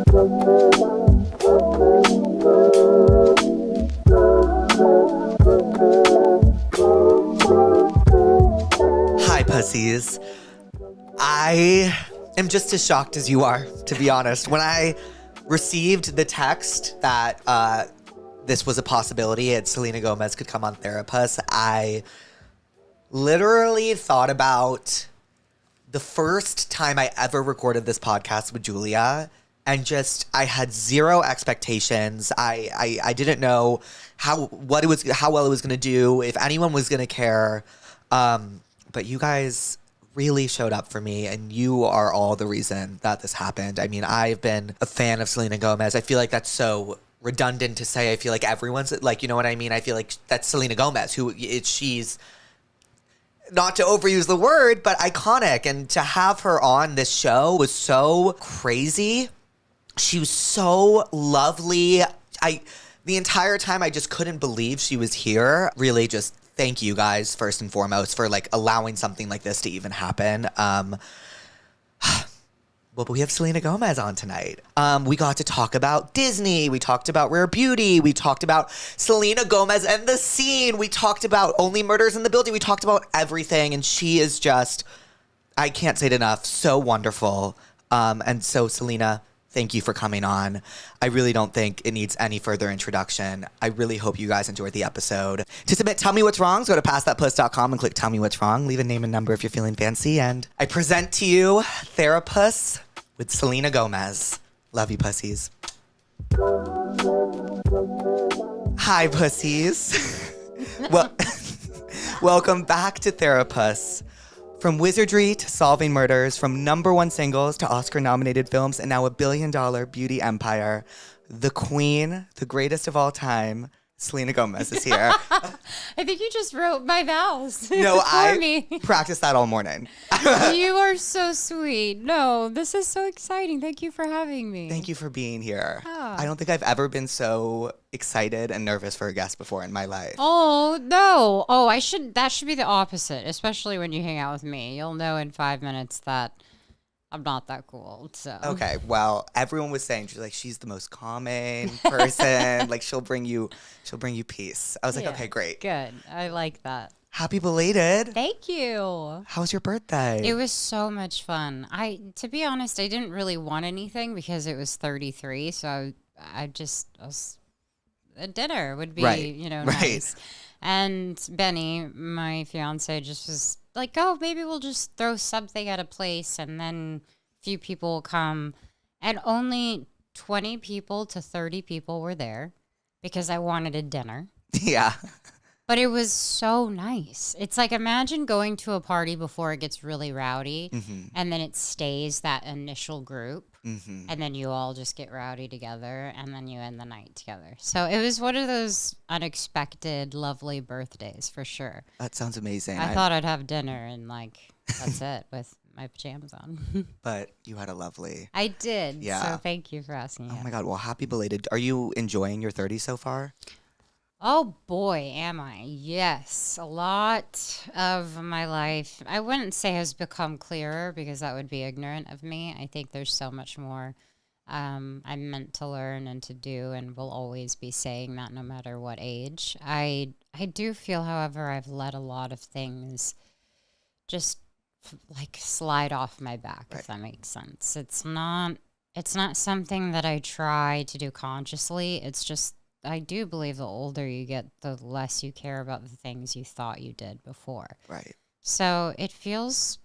Hi, pussies. I am just as shocked as you are, to be honest. When I received the text that this was a possibility and Selena Gomez could come on Therapist, I literally thought about the first time I ever recorded this podcast with Julia, and just I had zero expectations. I didn't know how well it was going to do, if anyone was going to care. But you guys really showed up for me, and you are all the reason that this happened. I mean, I've been a fan of Selena Gomez. I feel like that's so redundant to say. I feel like everyone's like, you know what I mean? I feel like that's Selena Gomez, she's, not to overuse the word, but iconic. And to have her on this show was so crazy. She was so lovely. The entire time I just couldn't believe she was here. Really just thank you guys, first and foremost, for like allowing something like this to even happen. Well, but we have Selena Gomez on tonight. We got to talk about Disney. We talked about Rare Beauty. We talked about Selena Gomez and the scene. We talked about Only Murders in the Building. We talked about everything. And she is just, I can't say it enough, so wonderful. And so, Selena, thank you for coming on. I really don't think it needs any further introduction. I really hope you guys enjoyed the episode. To submit Tell Me What's Wrong, go to passthatpuss.com and click Tell Me What's Wrong. Leave a name and number if you're feeling fancy. And I present to you Therapist with Selena Gomez. Love you, pussies. Hi, pussies. Well, welcome back to Therapist. From wizardry to solving murders, from #1 singles to Oscar-nominated films, and now a billion-dollar beauty empire, the queen, the greatest of all time, Selena Gomez is here. I think you just wrote my vows. No, me. Practiced that all morning. You are so sweet. No, this is so exciting. Thank you for having me. Thank you for being here. Oh. I don't think I've ever been so excited and nervous for a guest before in my life. Oh, no. Oh, that should be the opposite, especially when you hang out with me. You'll know in 5 minutes that I'm not that cool, so. Okay, well, everyone was saying she's the most calming person. Like she'll bring you peace. I was like, okay, great. Good. I like that. Happy belated. Thank you. How was your birthday? It was so much fun. To be honest, I didn't really want anything because it was 33, so I was a dinner would be, nice. And Benny, my fiance, just was like, oh, maybe we'll just throw something at a place and then a few people will come. And only 20 people to 30 people were there because I wanted a dinner. Yeah. But it was so nice. It's like, imagine going to a party before it gets really rowdy, and then it stays that initial group, and then you all just get rowdy together, and then you end the night together. So it was one of those unexpected, lovely birthdays for sure. That sounds amazing. I thought I'd have dinner and that's it with my pajamas on. But you had a lovely. I did. Yeah. So thank you for asking. Oh my God. Well, happy belated. Are you enjoying your 30s so far? Oh boy, am I. Yes. A lot of my life, I wouldn't say has become clearer because that would be ignorant of me. I think there's so much more I'm meant to learn and to do, and will always be saying that no matter what age. I do feel, however, I've let a lot of things just slide off my back, right. If that makes sense. It's not something that I try to do consciously. It's just, I do believe the older you get, the less you care about the things you thought you did before. Right. So it feels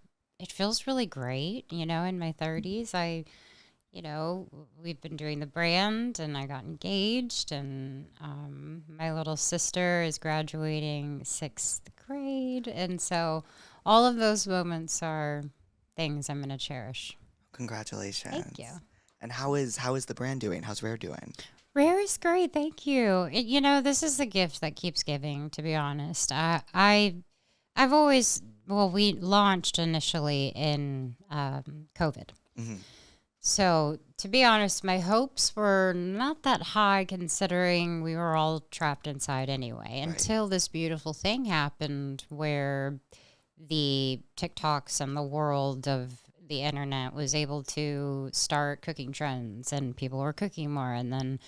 really great, in my 30s. We've been doing the brand, and I got engaged, and my little sister is graduating 6th grade, and so all of those moments are things I'm going to cherish. Congratulations. Thank you. And how is the brand doing? How's Rare doing? Rare is great, thank you. This is the gift that keeps giving, to be honest. I've always, we launched initially in COVID. Mm-hmm. So, to be honest, my hopes were not that high considering we were all trapped inside anyway, until this beautiful thing happened where the TikToks and the world of the internet was able to start cooking trends and people were cooking more. And then,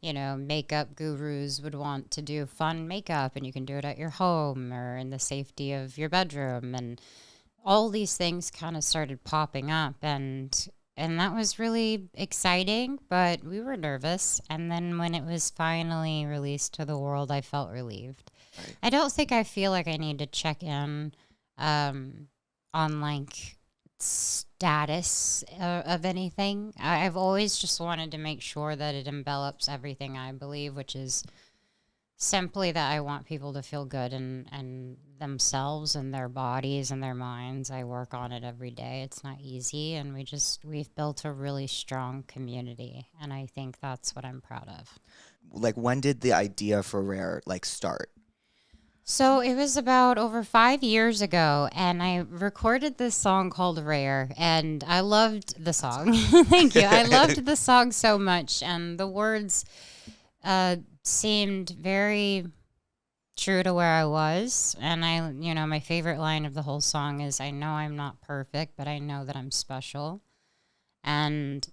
makeup gurus would want to do fun makeup and you can do it at your home or in the safety of your bedroom. And all these things kind of started popping up. And that was really exciting, but we were nervous. And then when it was finally released to the world, I felt relieved. Right. I don't think I feel like I need to check in on like status of anything. I've always just wanted to make sure that it envelops everything I believe, which is simply that I want people to feel good and themselves and their bodies and their minds. I work on it every day. It's not easy, and we've built a really strong community, and I think that's what I'm proud of. Like, when did the idea for Rare start? So it was about over 5 years ago, and I recorded this song called Rare, and I loved the song. Thank you. I loved the song so much, and the words seemed very true to where I was. And my favorite line of the whole song is, I know I'm not perfect, but I know that I'm special. And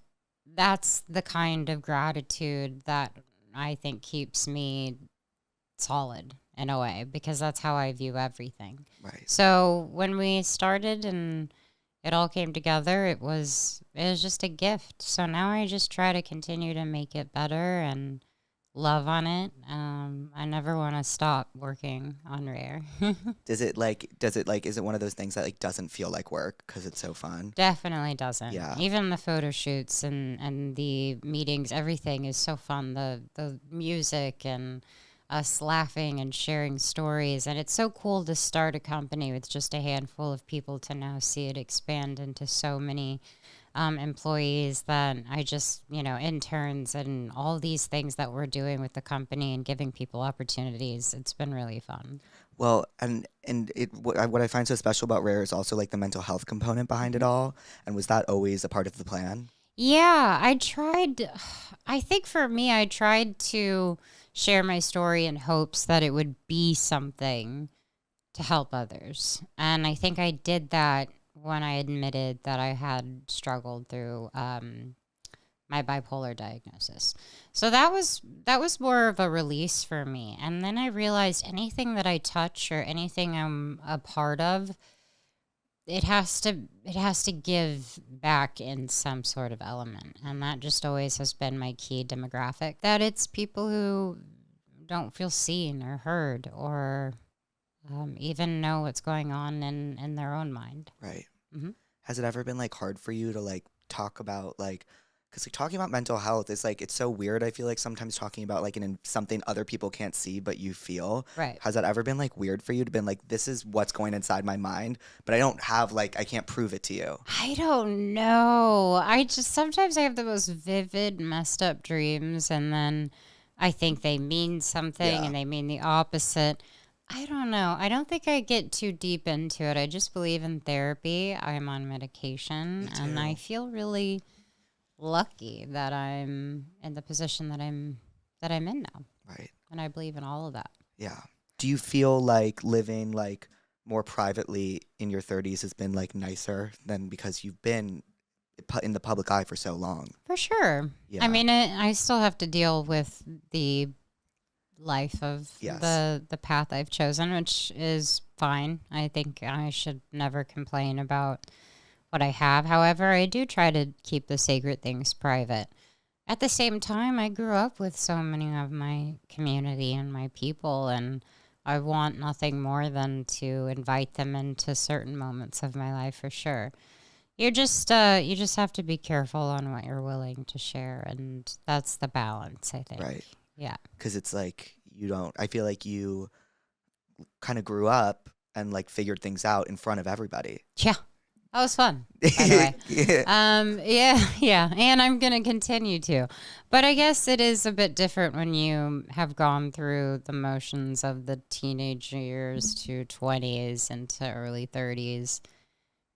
that's the kind of gratitude that I think keeps me solid in a way, because that's how I view everything. Right. So when we started and it all came together, it was just a gift. So now I just try to continue to make it better and love on it. I never want to stop working on Rare. Is it one of those things that doesn't feel like work because it's so fun? Definitely doesn't. Yeah. Even the photo shoots and the meetings, everything is so fun. The music and us laughing and sharing stories. And it's so cool to start a company with just a handful of people to now see it expand into so many employees that I just, interns and all these things that we're doing with the company and giving people opportunities. It's been really fun. Well, what I find so special about Rare is also the mental health component behind it all. And was that always a part of the plan? Yeah, I think for me, I tried to share my story in hopes that it would be something to help others. And I think I did that when I admitted that I had struggled through my bipolar diagnosis. So that was more of a release for me. And then I realized anything that I touch or anything I'm a part of, it has to give back in some sort of element. And that just always has been my key demographic, that it's people who don't feel seen or heard or even know what's going on in their own mind. Right. Mm-hmm. Has it ever been hard for you to talk about because talking about mental health is it's so weird. I feel like sometimes talking about in something other people can't see but you feel. Right. Has that ever been weird for you to been this is what's going inside my mind, but I don't have I can't prove it to you? I don't know. Sometimes I have the most vivid messed up dreams, and then I think they mean something and they mean the opposite. I don't know. I don't think I get too deep into it. I just believe in therapy. I'm on medication, and I feel really lucky that I'm in the position that I'm in now. Right. And I believe in all of that. Yeah. Do you feel living more privately in your 30s has been nicer than because you've been in the public eye for so long? For sure. Yeah. I mean, I still have to deal with the life of the path I've chosen, which is fine. I think I should never complain about what I have. However, I do try to keep the sacred things private. At the same time, I grew up with so many of my community and my people, and I want nothing more than to invite them into certain moments of my life for sure. You just have to be careful on what you're willing to share, and that's the balance, I think. Right. Yeah. Because it's I feel like you kind of grew up and figured things out in front of everybody. Yeah. That was fun, by the way. Yeah. And I'm going to continue to. But I guess it is a bit different when you have gone through the motions of the teenage years to 20s into early 30s.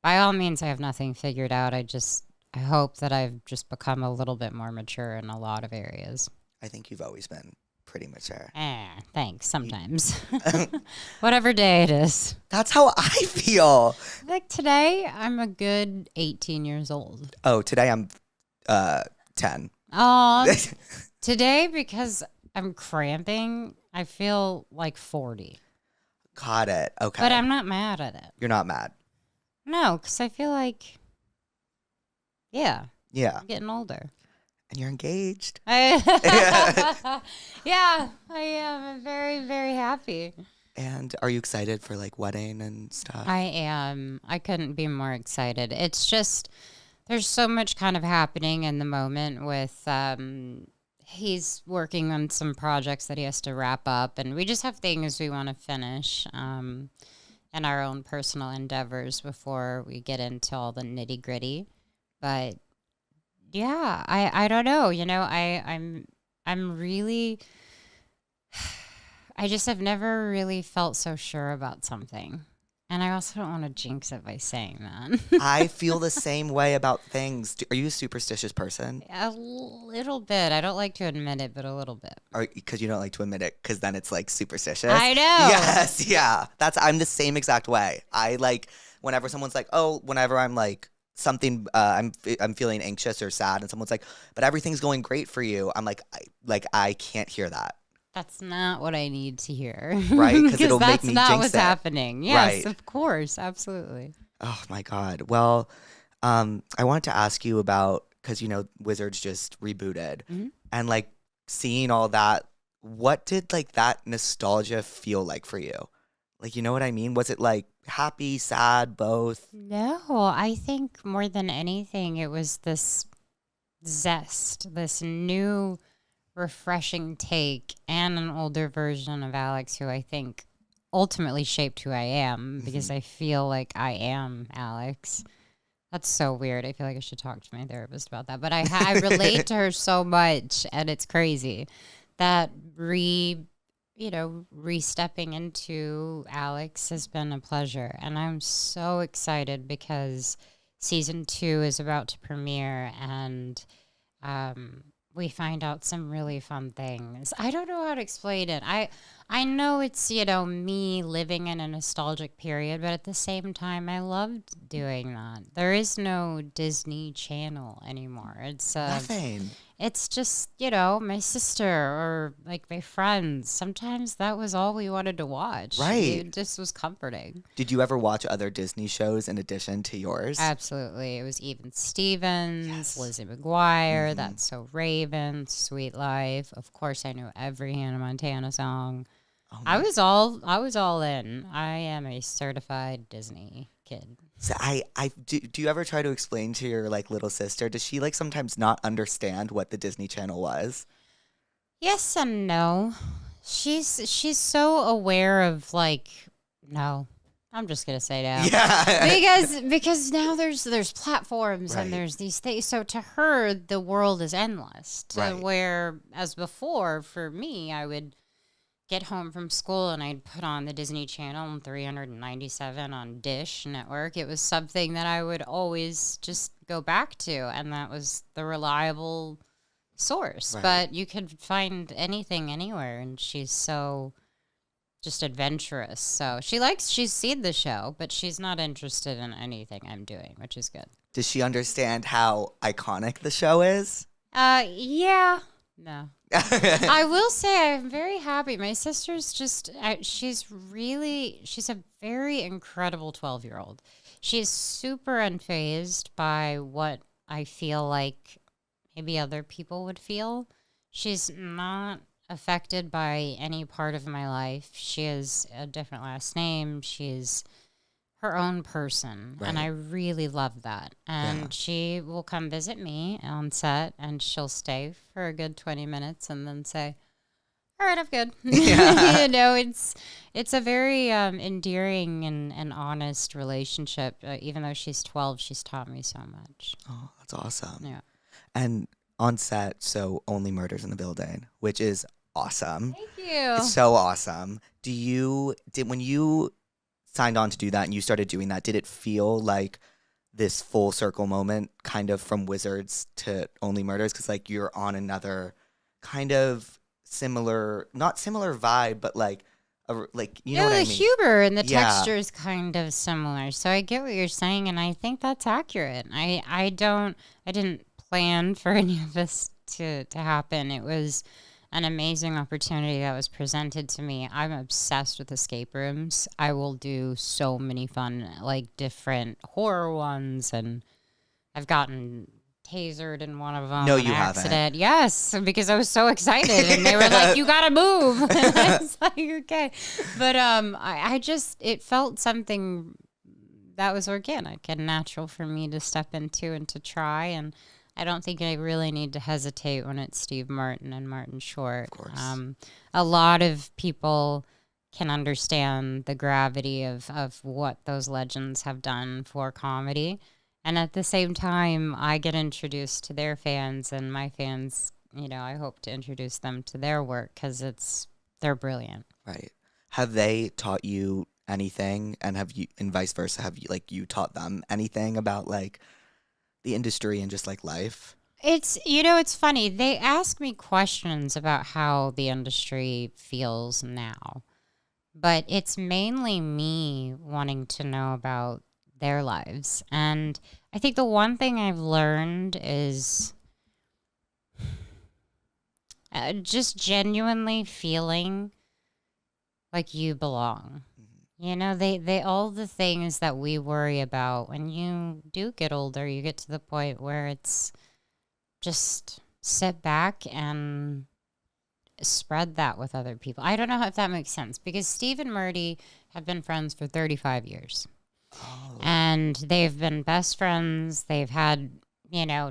By all means, I have nothing figured out. I hope that I've just become a little bit more mature in a lot of areas. I think you've always been pretty mature. Thanks. Sometimes. Whatever day it is. That's how I feel. Like today, I'm a good 18 years old. Oh, today I'm 10. Oh, today, because I'm cramping, I feel like 40. Got it. Okay. But I'm not mad at it. You're not mad. No, because I feel like, Yeah. I'm getting older. And you're engaged. Yeah, I am. I'm very, very happy. And are you excited for like wedding and stuff? I am. I couldn't be more excited. It's just, there's so much kind of happening in the moment with, he's working on some projects that he has to wrap up, and we just have things we want to finish in our own personal endeavors before we get into all the nitty gritty. But yeah, I don't know. You know, I'm really, I just have never really felt so sure about something. And I also don't want to jinx it by saying that. I feel the same way about things. Are you a superstitious person? A little bit. I don't like to admit it, but a little bit. Because you don't like to admit it, because then it's like superstitious. I know. Yes, yeah. I'm the same exact way. I like whenever someone's like, oh, whenever I'm like something, I'm feeling anxious or sad, and someone's like, but everything's going great for you. I'm like, I can't hear that. That's not what I need to hear. Right? Because it'll make me jinx it. That's not what's happening. Yes, right. Of course. Absolutely. Oh, my God. Well, I wanted to ask you about, because, you know, Wizards just rebooted. Mm-hmm. And, like, seeing all that, what did, like, that nostalgia feel like for you? Like, you know what I mean? Was it, like, happy, sad, both? No, I think more than anything, it was this zest, this new refreshing take, and an older version of Alex, who I think ultimately shaped who I am, because I feel like I am Alex. That's so weird. I feel like I should talk to my therapist about that. But I relate to her so much, and it's crazy. That re-stepping into Alex has been a pleasure. And I'm so excited because season 2 is about to premiere, and we find out some really fun things. I don't know how to explain it. I know it's, me living in a nostalgic period, but at the same time, I loved doing that. There is no Disney Channel anymore. It's Nothing. It's just, my sister or like my friends. Sometimes that was all we wanted to watch. Right. It just was comforting. Did you ever watch other Disney shows in addition to yours? Absolutely. It was Even Stevens, Lizzie McGuire, That's So Raven, Sweet Life. Of course, I knew every Hannah Montana song. Oh, I was all in. I am a certified Disney kid. So do you ever try to explain to your like little sister? Does she like sometimes not understand what the Disney Channel was? Yes and no. She's so aware of like no. I'm just gonna say no. Yeah. because now there's platforms and there's these things. So to her, the world is endless. Where as before for me, I would get home from school and I'd put on the Disney Channel and 397 on Dish Network. It was something that I would always just go back to, and that was the reliable source. Right. But you could find anything anywhere, and she's so just adventurous. So she's seen the show, but she's not interested in anything I'm doing, which is good. Does she understand how iconic the show is? Yeah. No. I will say I'm very happy. My sister's she's a very incredible 12-year-old. She's super unfazed by what I feel like maybe other people would feel. She's not affected by any part of my life. She has a different last name. She's her own person, and I really love that. And she will come visit me on set, and she'll stay for a good 20 minutes and then say, all right, I'm good. Yeah. It's a very endearing and honest relationship. Even though she's 12, she's taught me so much. Oh, that's awesome. Yeah. And on set, so Only Murders in the Building, which is awesome. Thank you. It's so awesome. When you signed on to do that and you started doing that, did it feel like this full circle moment kind of from Wizards to Only Murders? Because like you're on another kind of similar, not similar vibe, but like you know what the I mean? humor and the Yeah. texture is kind of similar. So I get what you're saying, and I think that's accurate. I didn't plan for any of this to happen. It was an amazing opportunity that was presented to me. I'm obsessed with escape rooms. I will do so many fun, like different horror ones, and I've gotten tasered in one of them. No, on you accident. haven't. Yes, because I was so excited, and they were like, "You gotta move." And I was like, "Okay," but I just it felt something that was organic and natural for me to step into and to try. And I don't think I really need to hesitate when it's Steve Martin and Martin Short. Of course. A lot of people can understand the gravity of what those legends have done for comedy. And at the same time, I get introduced to their fans, and my fans, I hope to introduce them to their work because they're brilliant. Right. Have they taught you anything, and have you, and vice versa, have you taught them anything about like the industry and just like life? It's funny. They ask me questions about how the industry feels now, but it's mainly me wanting to know about their lives. And I think the one thing I've learned is just genuinely feeling like you belong. They all the things that we worry about when you do get older, you get to the point where it's just sit back and spread that with other people. I don't know if that makes sense, because Steve and Murdy have been friends for 35 years. Oh. And they've been best friends. They've had,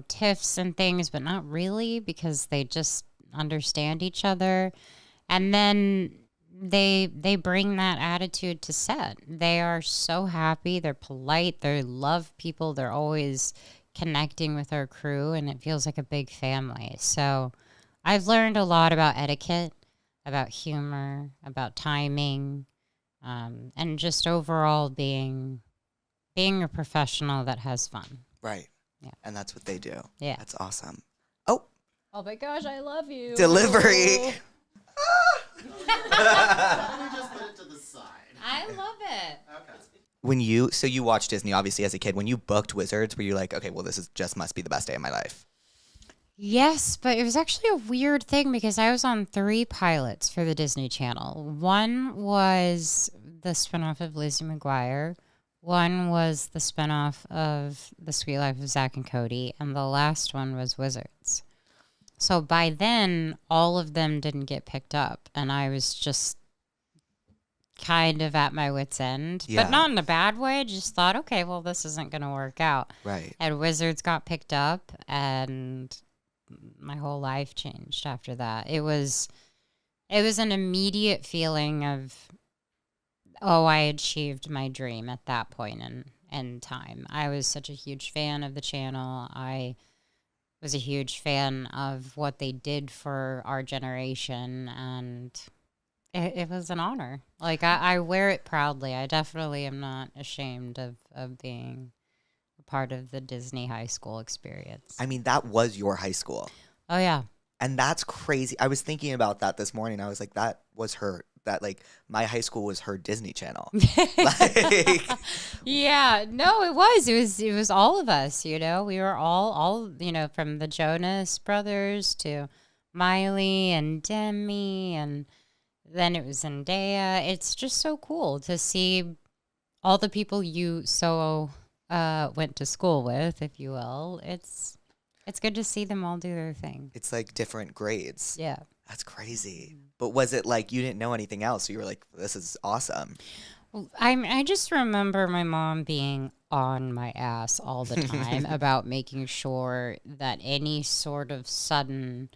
tiffs and things, but not really, because they just understand each other. And then they bring that attitude to set. They are so happy. They're polite. They love people. They're always connecting with our crew, and it feels like a big family. So I've learned a lot about etiquette, about humor, about timing, and just overall being a professional that has fun. Right. Yeah. And that's what they do. Yeah. That's awesome. Oh, my gosh, I love you. delivery. We just put it to the side. I love it. Okay. When you watched Disney obviously as a kid, when you booked Wizards, were you like, okay, well, this is just must be the best day of my life? Yes, but it was actually a weird thing because I was on 3 pilots for the Disney Channel. One was the spinoff of Lizzie McGuire. One was the spinoff of The Sweet Life of Zach and Cody. And the last one was Wizards. So by then, all of them didn't get picked up. And I was just kind of at my wit's end. Yeah. But not in a bad way. Just thought, okay, well, this isn't going to work out. Right. And Wizards got picked up, and my whole life changed after that. It was an immediate feeling of, oh, I achieved my dream at that point in time. I was such a huge fan of the channel. I was a huge fan of what they did for our generation, and it was an honor. Like, I wear it proudly. I definitely am not ashamed of being a part of the Disney high school experience. I mean, that was your high school. Oh, yeah. And that's crazy. I was thinking about that this morning. I was like, that was her. That, like, my high school was her Disney Channel. Like, yeah, no, it was all of us, we were all, from the Jonas Brothers to Miley and Demi, and then it was Zendaya. It's just so cool to see all the people you went to school with, if you will. It's good to see them all do their thing. it's like different grades. Yeah. That's crazy. But was it like you didn't know anything else? So you were like, this is awesome. I just remember my mom being on my ass all the time about making sure that any sort of sudden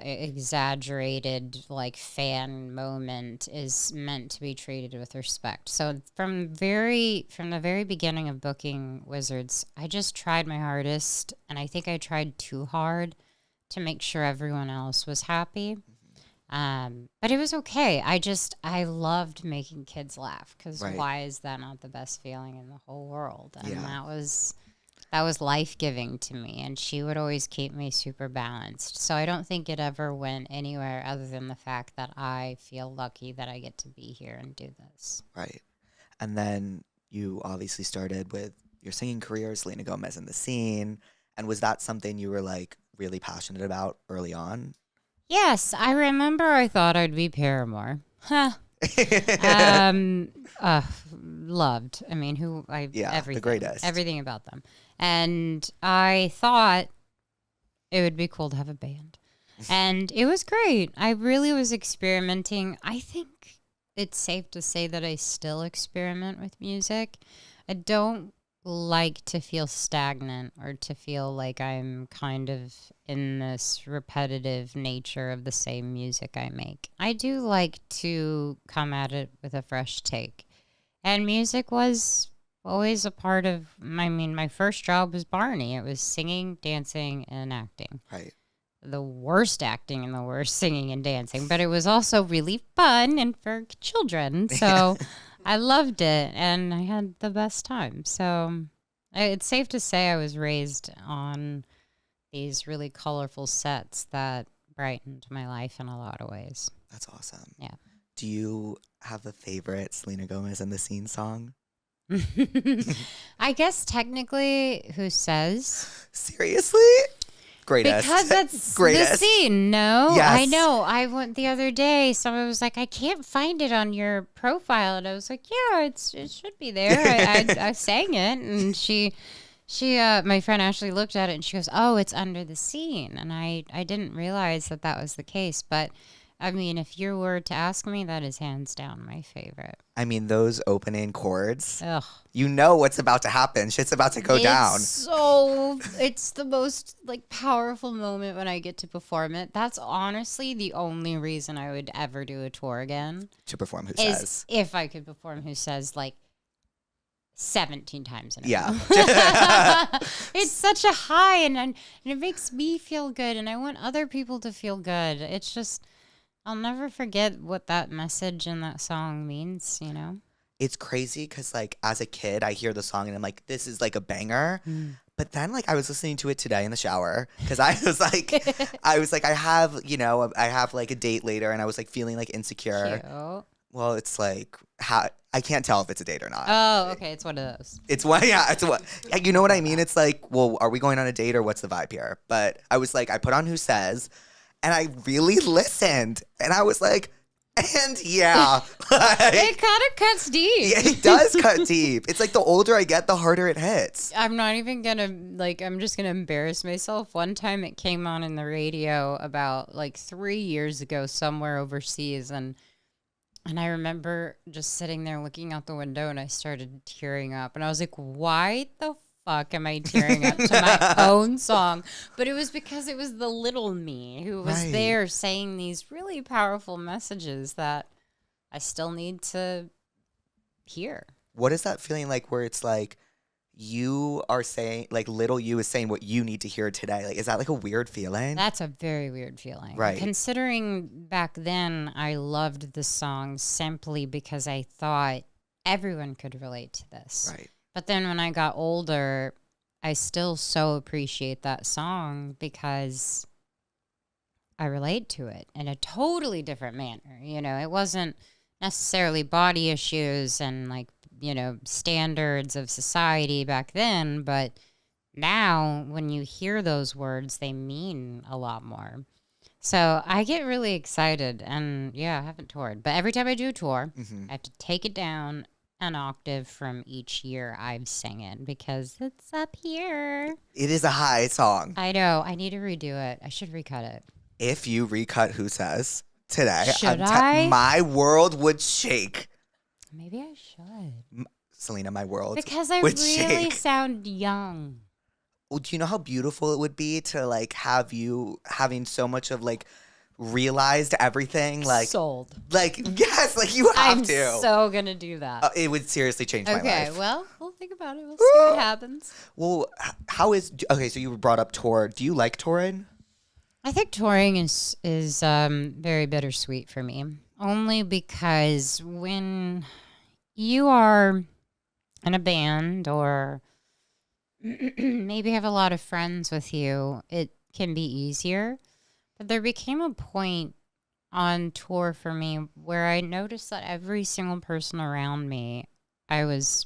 exaggerated like fan moment is meant to be treated with respect. So from the very beginning of booking Wizards, I just tried my hardest, and I think I tried too hard to make sure everyone else was happy. But it was okay. I loved making kids laugh, because Right. why is that not the best feeling in the whole world? And Yeah. that was life-giving to me, and she would always keep me super balanced. So I don't think it ever went anywhere other than the fact that I feel lucky that I get to be here and do this. Right. And then you obviously started with your singing career, Selena Gomez in the Scene. And was that something you were like really passionate about early on? Yes, I remember I thought I'd be Paramore. Huh. um, Loved. I mean, everything, the greatest. Everything about them. And I thought it would be cool to have a band. And it was great. I really was experimenting. I think it's safe to say that I still experiment with music. I don't like to feel stagnant or to feel like I'm kind of in this repetitive nature of the same music I make. I do like to come at it with a fresh take. And music was always a part of, my first job was Barney. It was singing, dancing, and acting. Right. The worst acting and the worst singing and dancing, but it was also really fun and for children. So I loved it and I had the best time. So it's safe to say I was raised on these really colorful sets that brightened my life in a lot of ways. That's awesome. Yeah. Do you have a favorite Selena Gomez in the Scene song? I guess technically, Who Says? Seriously? Greatest. Because that's Greatest. the Scene, no? Yes. I know. I went the other day, someone was like, I can't find it on your profile. And I was like, yeah, it should be there. I sang it. And she, my friend Ashley looked at it and she goes, oh, it's under the Scene. And I didn't realize that was the case. But I mean, if you were to ask me, that is hands down my favorite. I mean, those opening chords, Ugh. you know what's about to happen. Shit's about to go down. It's the most like powerful moment when I get to perform it. That's honestly the only reason I would ever do a tour again. To perform Who is Says. If I could perform Who Says like 17 times in a Yeah. row. It's such a high and it makes me feel good and I want other people to feel good. It's just, I'll never forget what that message in that song means, you know? It's crazy because, like, as a kid, I hear the song and I'm like, this is like a banger. But then, like, I was listening to it today in the shower because I was like, I have like a date later and I was like feeling like insecure. Cute. Well, it's like, I can't tell if it's a date or not. Oh, okay. It's one of those. It's one, yeah, it's what, you know what I mean? It's like, well, are we going on a date or what's the vibe here? But I was like, I put on Who Says. And I really listened, and I was like, and yeah. It kind of cuts deep. Yeah, it does cut deep. It's like the older I get, the harder it hits. I'm not even going to, I'm just going to embarrass myself. One time it came on in the radio about, 3 years ago somewhere overseas, and I remember just sitting there looking out the window, and I started tearing up. And I was like, why the fuck am I tearing up to my own song? But it was because it was the little me who was there saying these really powerful messages that I still need to hear. What is that feeling like where it's like you are saying, like little you is saying what you need to hear today? Like, is that like a weird feeling? That's a very weird feeling. Right. Considering back then I loved the song simply because I thought everyone could relate to this. Right. But then when I got older, I still so appreciate that song because I relate to it in a totally different manner. You know, it wasn't necessarily body issues and standards of society back then, but now when you hear those words, they mean a lot more. So I get really excited and I haven't toured, but every time I do tour, I have to take it down an octave from each year I've sang it because it's up here. It is a high song. I know. I need to redo it. I should recut it. If you recut Who Says today, should I? My world would shake. Maybe I should. Selena, my world because I would really shake. sound young. Well, do you know how beautiful it would be to have you having so much of realized everything, sold, yes, you have to. I'm so gonna do that. It would seriously change my life. Okay, well, we'll think about it. We'll see what happens. Well, so you brought up tour. Do you like touring? I think touring is very bittersweet for me, only because when you are in a band or maybe have a lot of friends with you, it can be easier. But there became a point on tour for me where I noticed that every single person around me, I was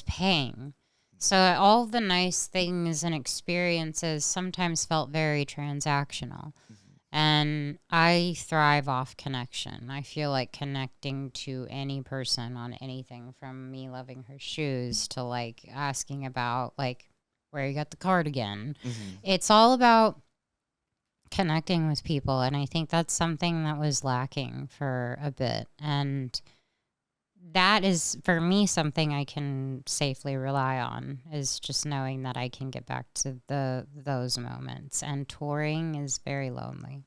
paying. So all the nice things and experiences sometimes felt very transactional. And I thrive off connection. I feel like connecting to any person on anything, from me loving her shoes to like asking about like where you got the cardigan. It's all about connecting with people, and I think that's something that was lacking for a bit. And that is, for me, something I can safely rely on, is just knowing that I can get back to those moments. And touring is very lonely.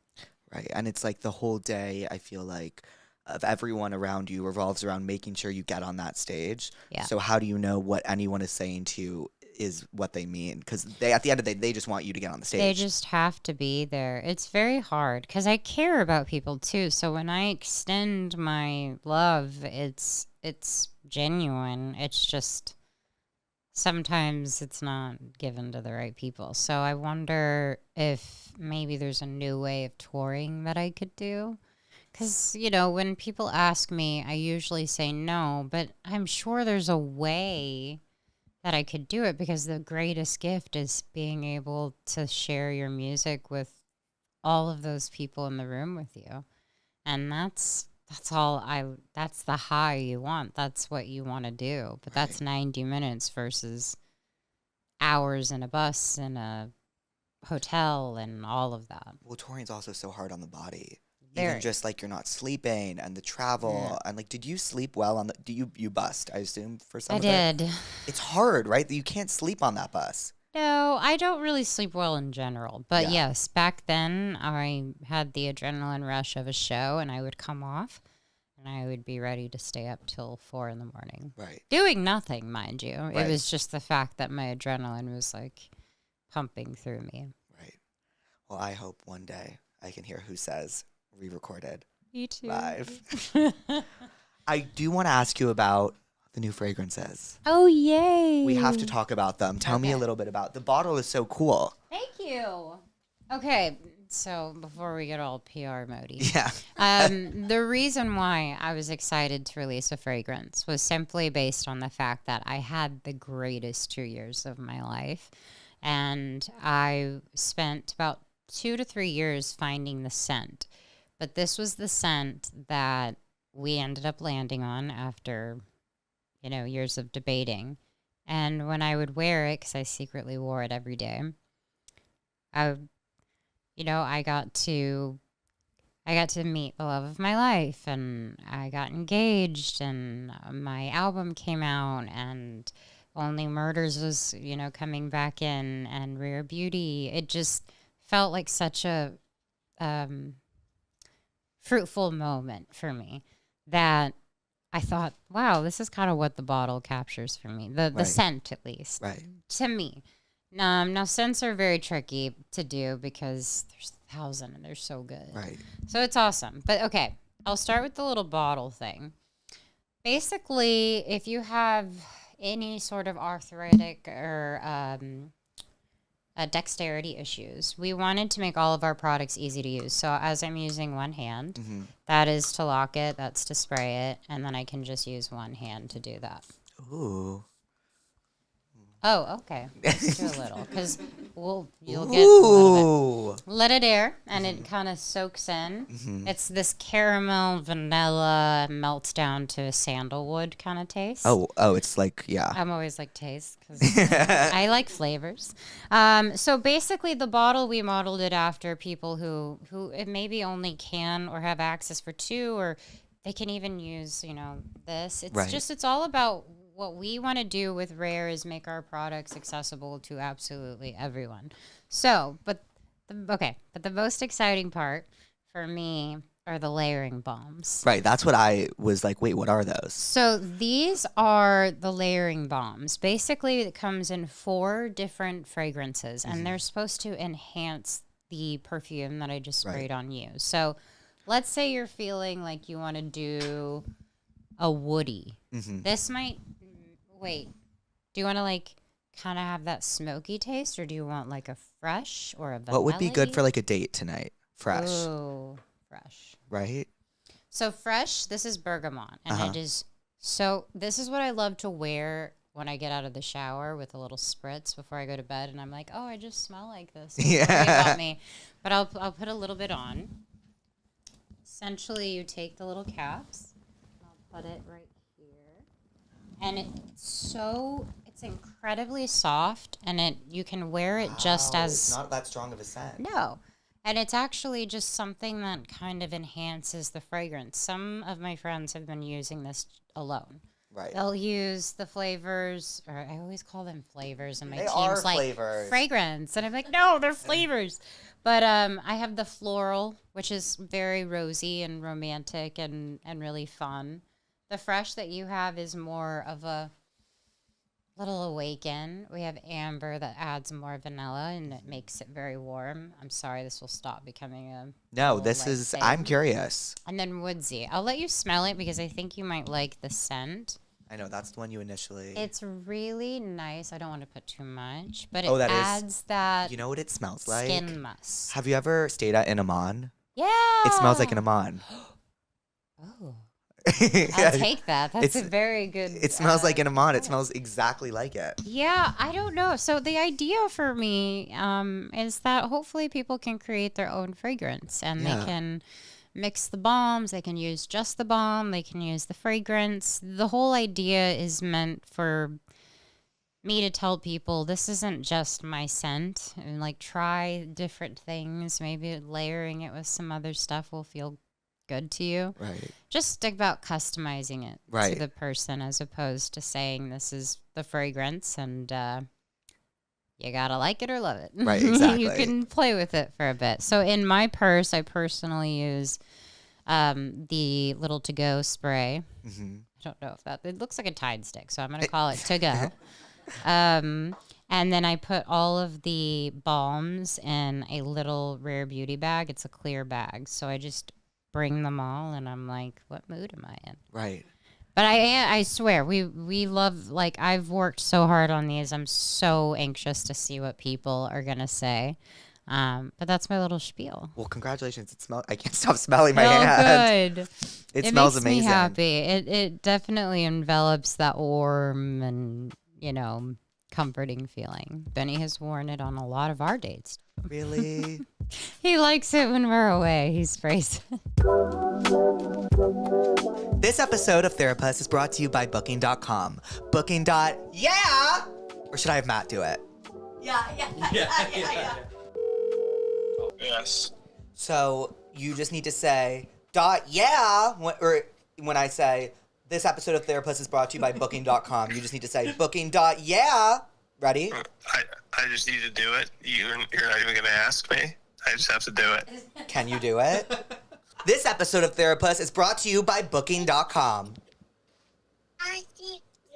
Right. And it's like the whole day, I feel like, of everyone around you revolves around making sure you get on that stage. Yeah. So how do you know what anyone is saying to you is what they mean? Because they, at the end of the day, they just want you to get on the stage. They just have to be there. It's very hard because I care about people too. So when I extend my love, it's genuine. It's just sometimes it's not given to the right people. So I wonder if maybe there's a new way of touring that I could do. Because, you know, when people ask me, I usually say no, but I'm sure there's a way that I could do it, because the greatest gift is being able to share your music with all of those people in the room with you. And that's the high you want. That's what you want to do. But that's 90 minutes versus hours in a bus, in a hotel, and all of that. Well, touring's also so hard on the body. Very. Even just like you're not sleeping and the travel and like, did you sleep well on the? Do you bust? I assume for some. I of it? did. It's hard, right? You can't sleep on that bus. No, I don't really sleep well in general. But Yeah. yes, back then I had the adrenaline rush of a show, and I would come off and I would be ready to stay up till 4 a.m. Right. Doing nothing, mind you. Right. It was just the fact that my adrenaline was like pumping through me. Right. Well, I hope one day I can hear Who Says re-recorded You too. live. I do want to ask you about the new fragrances. Oh, yay. We have to talk about them. Tell me a Okay. little bit about the bottle. Is so cool. Thank you. Okay, so before we get all PR mody. Yeah. The reason why I was excited to release a fragrance was simply based on the fact that I had the greatest 2 years of my life. And I spent about 2 to 3 years finding the scent. But this was the scent that we ended up landing on after, you know, years of debating. And when I would wear it, because I secretly wore it every day, I got to meet the love of my life, and I got engaged, and my album came out, and Only Murders was, you know, coming back in, and Rare Beauty. It just felt like such a fruitful moment for me that I thought, wow, this is kind of what the bottle captures for me. The Right. scent, at least. Right. To me. Now, scents are very tricky to do because there's 1,000 and they're so good. Right. So it's awesome. But okay, I'll start with the little bottle thing. Basically, if you have any sort of arthritic or dexterity issues, we wanted to make all of our products easy to use. So as I'm using one hand, that is to lock it, that's to spray it, and then I can just use one hand to do that. Ooh. Oh, okay. Let's do a little, because you'll get a little bit. Ooh. Let it air, and it kind of soaks in. It's this caramel, vanilla, melts down to a sandalwood kind of taste. Oh, it's like, yeah. I'm always like taste, because I like flavors. So basically, the bottle, we modeled it after people who maybe only can or have access for 2, or they can even use, you know, this. It's Right. just, it's all about what we want to do with Rare is make our products accessible to absolutely everyone. So, but the most exciting part for me are the layering balms. Right. That's what I was like, wait, what are those? So these are the layering balms. Basically, it comes in 4 different fragrances, and they're supposed to enhance the perfume that I just sprayed on you. So let's say you're feeling like you want to do a woody. This might, wait, Do you want to like kind of have that smoky taste, or do you want like a fresh or a vanilla? What would be good for like a date tonight? Fresh. Ooh, fresh. Right? So fresh, this is bergamot. And it is so, this is what I love to wear when I get out of the shower with a little spritz before I go to bed. And I'm like, oh, I just smell like this. Don't worry about me. But I'll put a little bit on. Essentially, you take the little caps. I'll put it right here. And it's incredibly soft, and you can wear it just as... It's not that strong of a scent. No. And it's actually just something that kind of enhances the fragrance. Some of my friends have been using this alone. Right. They'll use the flavors, or I always call them flavors, and my They team's are like flavors. fragrance, and I'm like, no, they're flavors. But I have the floral, which is very rosy and romantic and really fun. The fresh that you have is more of a little awaken. We have amber that adds more vanilla, and it makes it very warm. I'm sorry, this will stop becoming a No, whole, this like, is, thing. I'm curious. And then woodsy. I'll let you smell it because I think you might like the scent. I know, that's the one you initially... It's really nice. I don't want to put too much, but Oh, it that is- adds that You know what it smells like? skin musk. Have you ever stayed at an Amman? Yeah. It smells like an Amman. Oh, Yeah, I'll take that. That's a It's- very good. It smells like an Amman. It smells exactly like it. Yeah, I don't know. So the idea for me is that hopefully people can create their own fragrance, and Yeah. they can mix the balms. They can use just the balm. They can use the fragrance. The whole idea is meant for me to tell people this isn't just my scent, and like try different things. Maybe layering it with some other stuff will feel good to you. Right. Just about customizing it Right. to the person, as opposed to saying this is the fragrance and you gotta like it or love it. Right, You exactly. can play with it for a bit. So in my purse, I personally use the little to-go spray. Mm-hmm. I don't know if it looks like a Tide stick, so I'm gonna call it to-go. And then I put all of the balms in a little Rare Beauty bag. It's a clear bag, so I just bring them all, and I'm like, what mood am I in? Right. But I swear, we love, like, I've worked so hard on these. I'm so anxious to see what people are going to say. But that's my little spiel. Well, congratulations. I can't stop smelling my Oh, hand. good. It smells makes amazing. me happy. It definitely envelops that warm and, comforting feeling. Benny has worn it on a lot of our dates. Really? He likes it when we're away. He sprays it. This episode of Therapist is brought to you by Booking.com. Yeah! Or should I have Matt do it? Yes. So you just need to say when I say this episode of Therapist is brought to you by Booking.com. You just need to say Booking.yeah. Ready? I just need to do it. You're not even going to ask me. I just have to do it. Can you do it? This episode of Therapist is brought to you by Booking.com.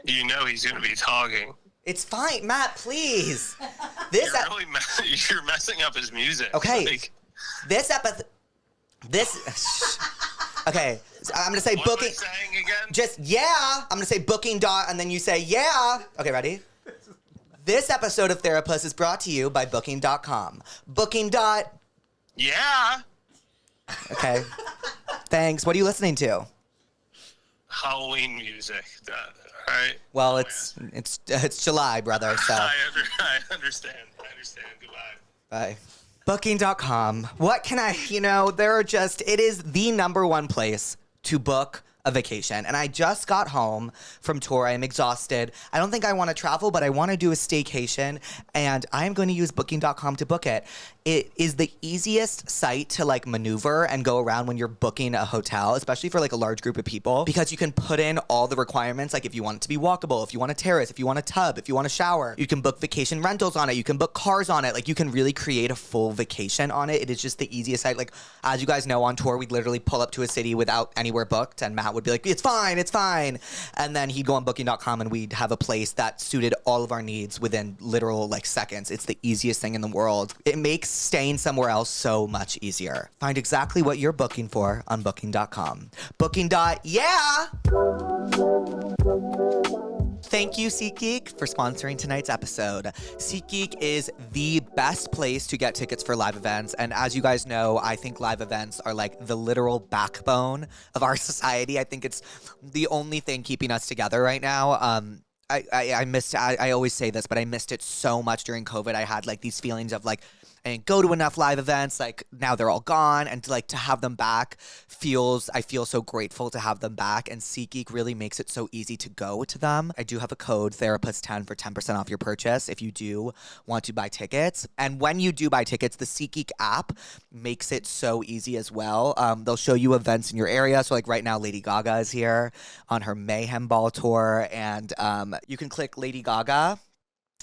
You know he's going to be talking. It's fine, Matt, please. You're messing up his music. Okay. Like, Okay, so I'm gonna say what am I Booking. saying again? Just I'm gonna say Booking. And then you say yeah. Okay, ready? This episode of Therapist is brought to you by Booking.com. Booking. Yeah. Okay. Thanks. What are you listening to? Halloween music. All right. Well, it's July, brother. So I understand. Goodbye. bye. Booking.com. What can it is the number one place to book a vacation. And I just got home from tour. I'm exhausted. I don't think I want to travel, but I want to do a staycation. And I'm going to use Booking.com to book it. It is the easiest site to maneuver and go around when you're booking a hotel, especially for a large group of people, because you can put in all the requirements. Like if you want it to be walkable, if you want a terrace, if you want a tub, if you want a shower, you can book vacation rentals on it. You can book cars on it. You can really create a full vacation on it. It is just the easiest site. As you guys know, on tour, we'd literally pull up to a city without anywhere booked, and Matt would be like, it's fine. And then he'd go on Booking.com and we'd have a place that suited all of our needs within literal seconds. It's the easiest thing in the world. It makes staying somewhere else so much easier. Find exactly what you're booking for on Booking.com. Booking. Yeah! Thank you, SeatGeek, for sponsoring tonight's episode. SeatGeek is the best place to get tickets for live events. And as you guys know, I think live events are like the literal backbone of our society. I think it's the only thing keeping us together right now. I missed, I always say this, but I missed it so much during COVID. I had like these feelings of like, I didn't go to enough live events, like now they're all gone, and to have them back I feel so grateful to have them back, and SeatGeek really makes it so easy to go to them. I do have a code, Therapist10, for 10% off your purchase if you do want to buy tickets. And when you do buy tickets, the SeatGeek app makes it so easy as well. They'll show you events in your area. So like right now, Lady Gaga is here on her Mayhem Ball tour, and you can click Lady Gaga,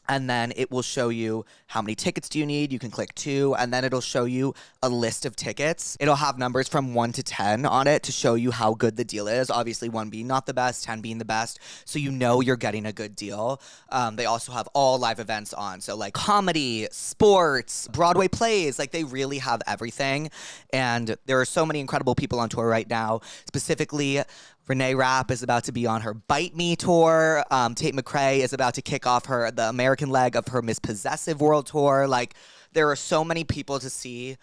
and then it will show you how many tickets do you need. You can click 2, and then it'll show you a list of tickets. It'll have numbers from 1 to 10 on it to show you how good the deal is. Obviously, 1 being not the best, 10 being the best, so you know you're getting a good deal. They also have all live events on, so like comedy, sports, Broadway plays, like they really have everything. And there are so many incredible people on tour right now. Specifically, Renee Rapp is about to be on her Bite Me tour. Tate McRae is about to kick off the American leg of her Miss Possessive World Tour. Like, there are so many people to see,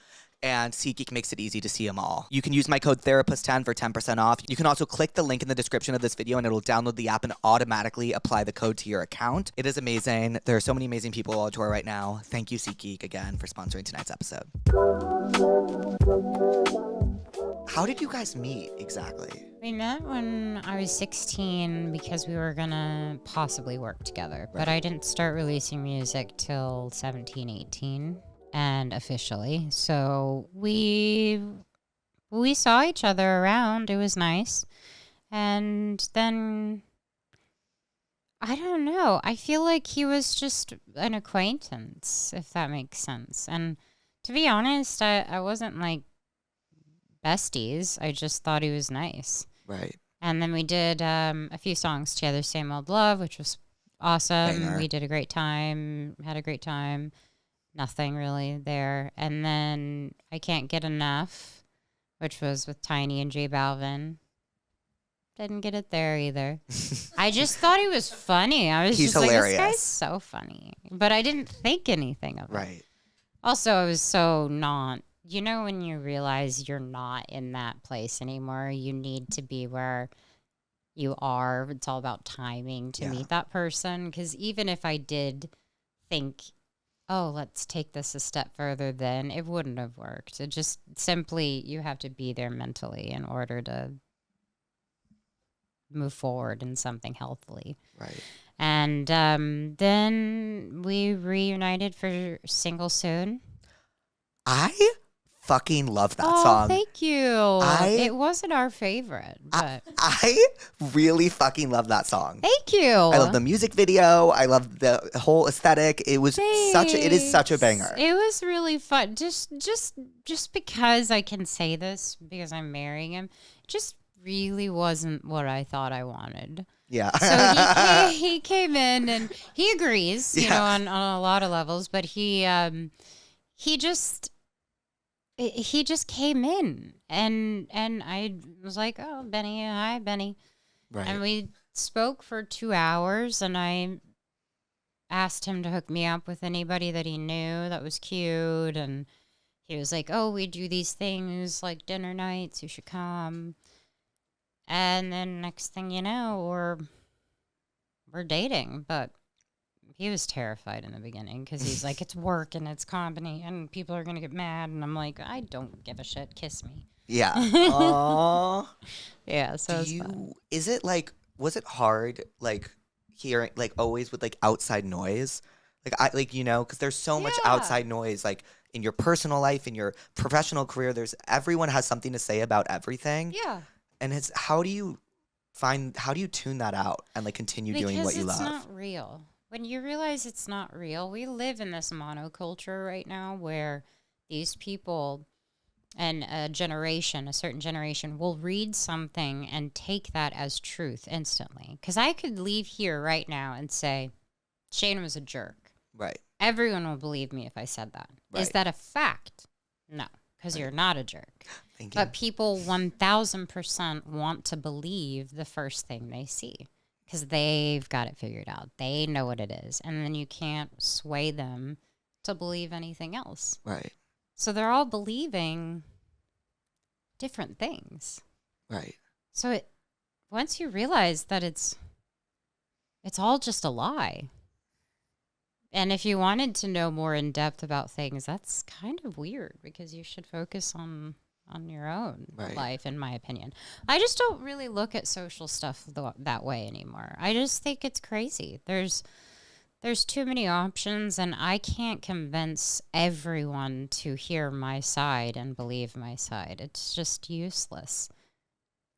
and SeatGeek makes it easy to see them all. You can use my code Therapist10 for 10% off. You can also click the link in the description of this video, and it'll download the app and automatically apply the code to your account. It is amazing. There are so many amazing people on tour right now. Thank you, SeatGeek, again, for sponsoring tonight's episode. How did you guys meet exactly? We met when I was 16 because we were gonna possibly work together, but I didn't start releasing music till 17, 18, and officially. So we saw each other around. It was nice. And then, I don't know. I feel like he was just an acquaintance, if that makes sense. And to be honest, I wasn't like besties. I just thought he was nice. Right. And then we did a few songs together, Same Old Love, which was awesome. Banger. We did a great time, had a great time. Nothing really there. And then I Can't Get Enough, which was with Tiny and J Balvin. Didn't get it there either. I just thought he was funny. I was He's just hilarious. like, this guy's so funny. But I didn't think anything of it. Right. Also, I was so not, you know, when you realize you're not in that place anymore, you need to be where you are. It's all about timing to meet that person. Because even if I did think, oh, let's take this a step further, then it wouldn't have worked. It just simply, you have to be there mentally in order to move forward in something healthily. Right. And then we reunited for Single Soon. I fucking love that Oh, song. thank you. It wasn't our favorite, but I really fucking love that song. thank you. I love the music video. I love the whole aesthetic. It was it is such a banger. It was really fun. Just because I can say this because I'm marrying him, it just really wasn't what I thought I wanted. Yeah. So he came in and he agrees, you know, on a lot of levels, but he just came in and I was like, oh, Benny, hi, Benny. Right. And we spoke for 2 hours and I asked him to hook me up with anybody that he knew that was cute. And he was like, oh, we do these things like dinner nights. You should come. And then next thing you know, we're dating, but he was terrified in the beginning because he's like, it's work and it's company and people are going to get mad. And I'm like, I don't give a shit. Kiss me. Yeah. Aww. Yeah. So it's fun. Was it hard, like, hearing, like, always with, like, outside noise? Because there's so much outside noise, like, in your personal life, in your professional career, everyone has something to say about everything. Yeah. And how do you tune that out and, like, continue doing what you love? Because it's not real. When you realize it's not real, we live in this monoculture right now where these people and a certain generation will read something and take that as truth instantly. Because I could leave here right now and say, Shane was a jerk. Right. Everyone will believe me if I said that. Right. Is that a fact? No, because you're not a jerk. Thank you. But people 1,000% want to believe the first thing they see. because they've got it figured out. They know what it is. And then you can't sway them to believe anything else. Right. So they're all believing different things. Right. So once you realize that it's all just a lie. And if you wanted to know more in depth about things, that's kind of weird because you should focus on your own life, in my opinion. I just don't really look at social stuff that way anymore. I just think it's crazy. There's too many options, and I can't convince everyone to hear my side and believe my side. It's just useless.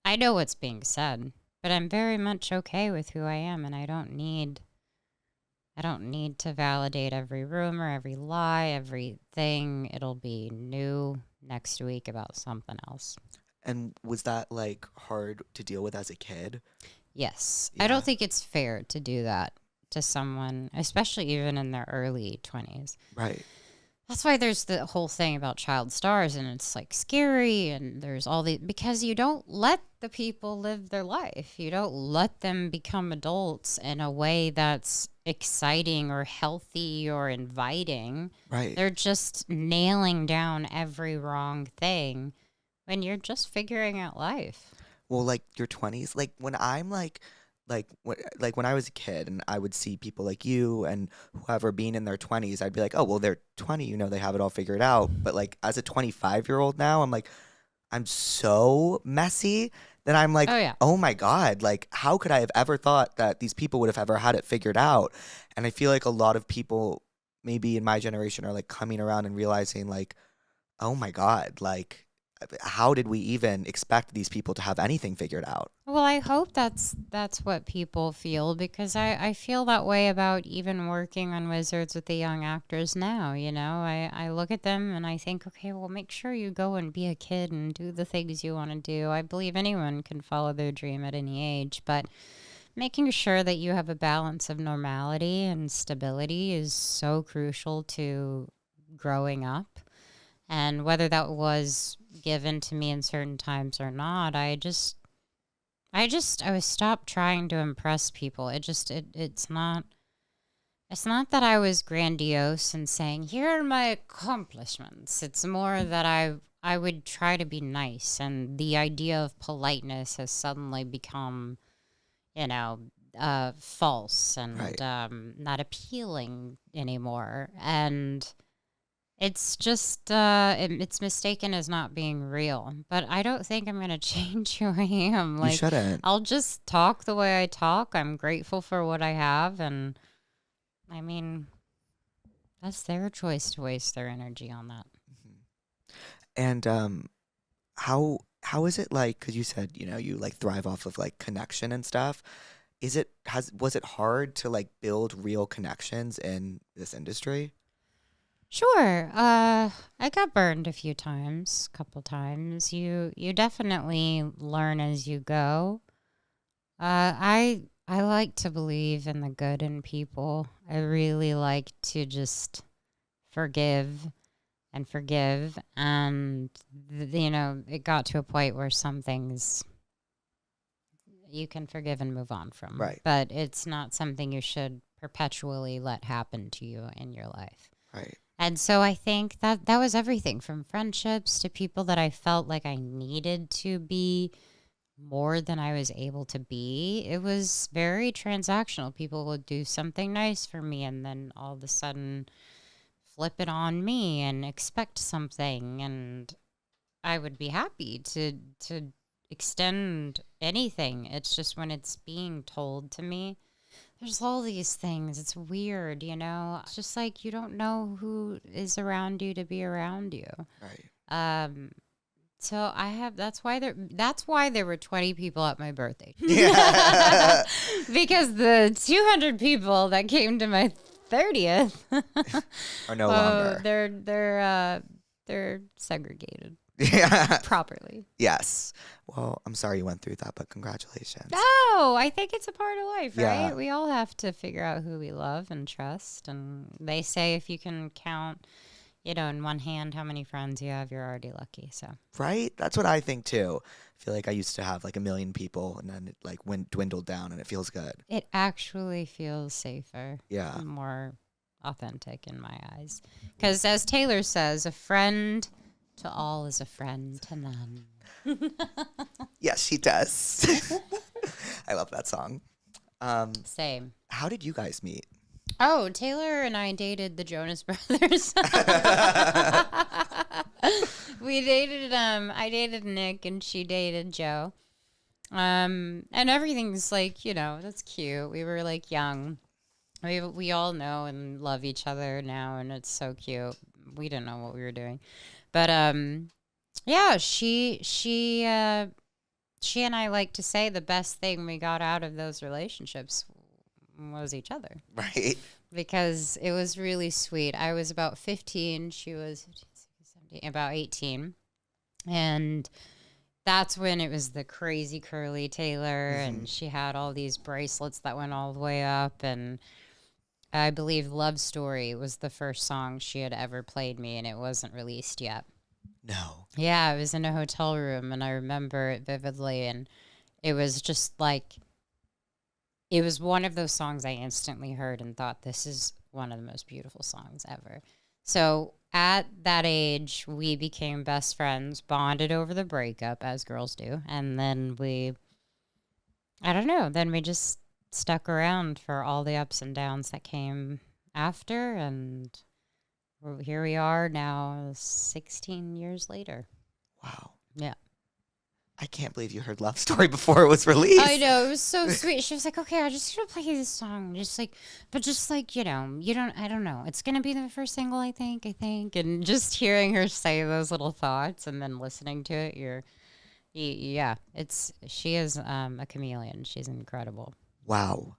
I know what's being said, but I'm very much okay with who I am, and I don't need to validate every rumor, every lie, everything. It'll be new next week about something else. And was that like hard to deal with as a kid? Yes. Yeah. I don't think it's fair to do that to someone, especially even in their early 20s. Right. That's why there's the whole thing about child stars, and it's like scary, and there's all the, because you don't let the people live their life. You don't let them become adults in a way that's exciting or healthy or inviting. Right. They're just nailing down every wrong thing when you're just figuring out life. Well, like your 20s, like when I'm like when I was a kid and I would see people like you and whoever being in their 20s, I'd be like, oh, well, they're 20, you know, they have it all figured out. But like as a 25-year-old now, I'm like, I'm so messy that I'm like, Oh, yeah. oh my God, like how could I have ever thought that these people would have ever had it figured out? And I feel like a lot of people maybe in my generation are like coming around and realizing like, oh my God, like how did we even expect these people to have anything figured out? Well, I hope that's what people feel, because I feel that way about even working on Wizards with the young actors now. You know, I look at them and I think, okay, well, make sure you go and be a kid and do the things you want to do. I believe anyone can follow their dream at any age, but making sure that you have a balance of normality and stability is so crucial to growing up. And whether that was given to me in certain times or not, I was stopped trying to impress people. It's not that I was grandiose and saying, here are my accomplishments. It's more that I would try to be nice, and the idea of politeness has suddenly become, false and Right. not appealing anymore. And it's just, it's mistaken as not being real. But I don't think I'm going to change who I am. You Like, shouldn't. I'll just talk the way I talk. I'm grateful for what I have. And I mean, that's their choice to waste their energy on that. And how is it like? Because you said you like thrive off of like connection and stuff. Was it hard to like build real connections in this industry? Sure. I got burned a few times, a couple times. You definitely learn as you go. I like to believe in the good in people. I really like to just forgive and forgive, and it got to a point where some things you can forgive and move on from. Right. But it's not something you should perpetually let happen to you in your life. Right. And so I think that was everything from friendships to people that I felt like I needed to be more than I was able to be. It was very transactional. People would do something nice for me and then all of a sudden flip it on me and expect something. And I would be happy to extend anything. It's just when it's being told to me, there's all these things. It's weird, It's just like you don't know who is around you to be around you. Right. So that's why there were 20 people at my birthday. Yeah. Because the 200 people that came to my 30th Or no longer. they're segregated Yeah. properly. Yes. Well, I'm sorry you went through that, but congratulations. Oh, I think it's a part of life, right? Yeah. We all have to figure out who we love and trust. And they say if you can count, you know, in one hand, how many friends you have, you're already lucky. So Right? That's what I think too. I feel like I used to have like a million people and then it like went dwindled down and it feels good. it actually feels safer, Yeah. more authentic in my eyes. Because as Taylor says, a friend to all is a friend to none. Yes, she does. I love that song. Same. How did you guys meet? Oh, Taylor and I dated the Jonas Brothers. We dated I dated Nick and she dated Joe. And everything's like, you know, that's cute. We were like young. We all know and love each other now and it's so cute. We didn't know what we were doing. But yeah, she and I like to say the best thing we got out of those relationships was each other. Right. Because it was really sweet. I was about 15. She was 15, 16, 17, about 18. And that's when it was the crazy curly Taylor. And she had all these bracelets that went all the way up. And I believe Love Story was the first song she had ever played me. And it wasn't released yet. No. Yeah, I was in a hotel room. And I remember it vividly. And it was just like... It was one of those songs I instantly heard and thought, this is one of the most beautiful songs ever. So at that age, we became best friends, bonded over the breakup, as girls do. And then I don't know, then we just stuck around for all the ups and downs that came after. And here we are now, 16 years later. Wow. Yeah. I can't believe you heard Love Story before it was released. I know, it was so sweet. She was like, okay, I'm just going to play this song. Just like, you know, I don't know. It's going to be the first single, I think. And just hearing her say those little thoughts and then listening to it, she is a chameleon. She's incredible. Wow.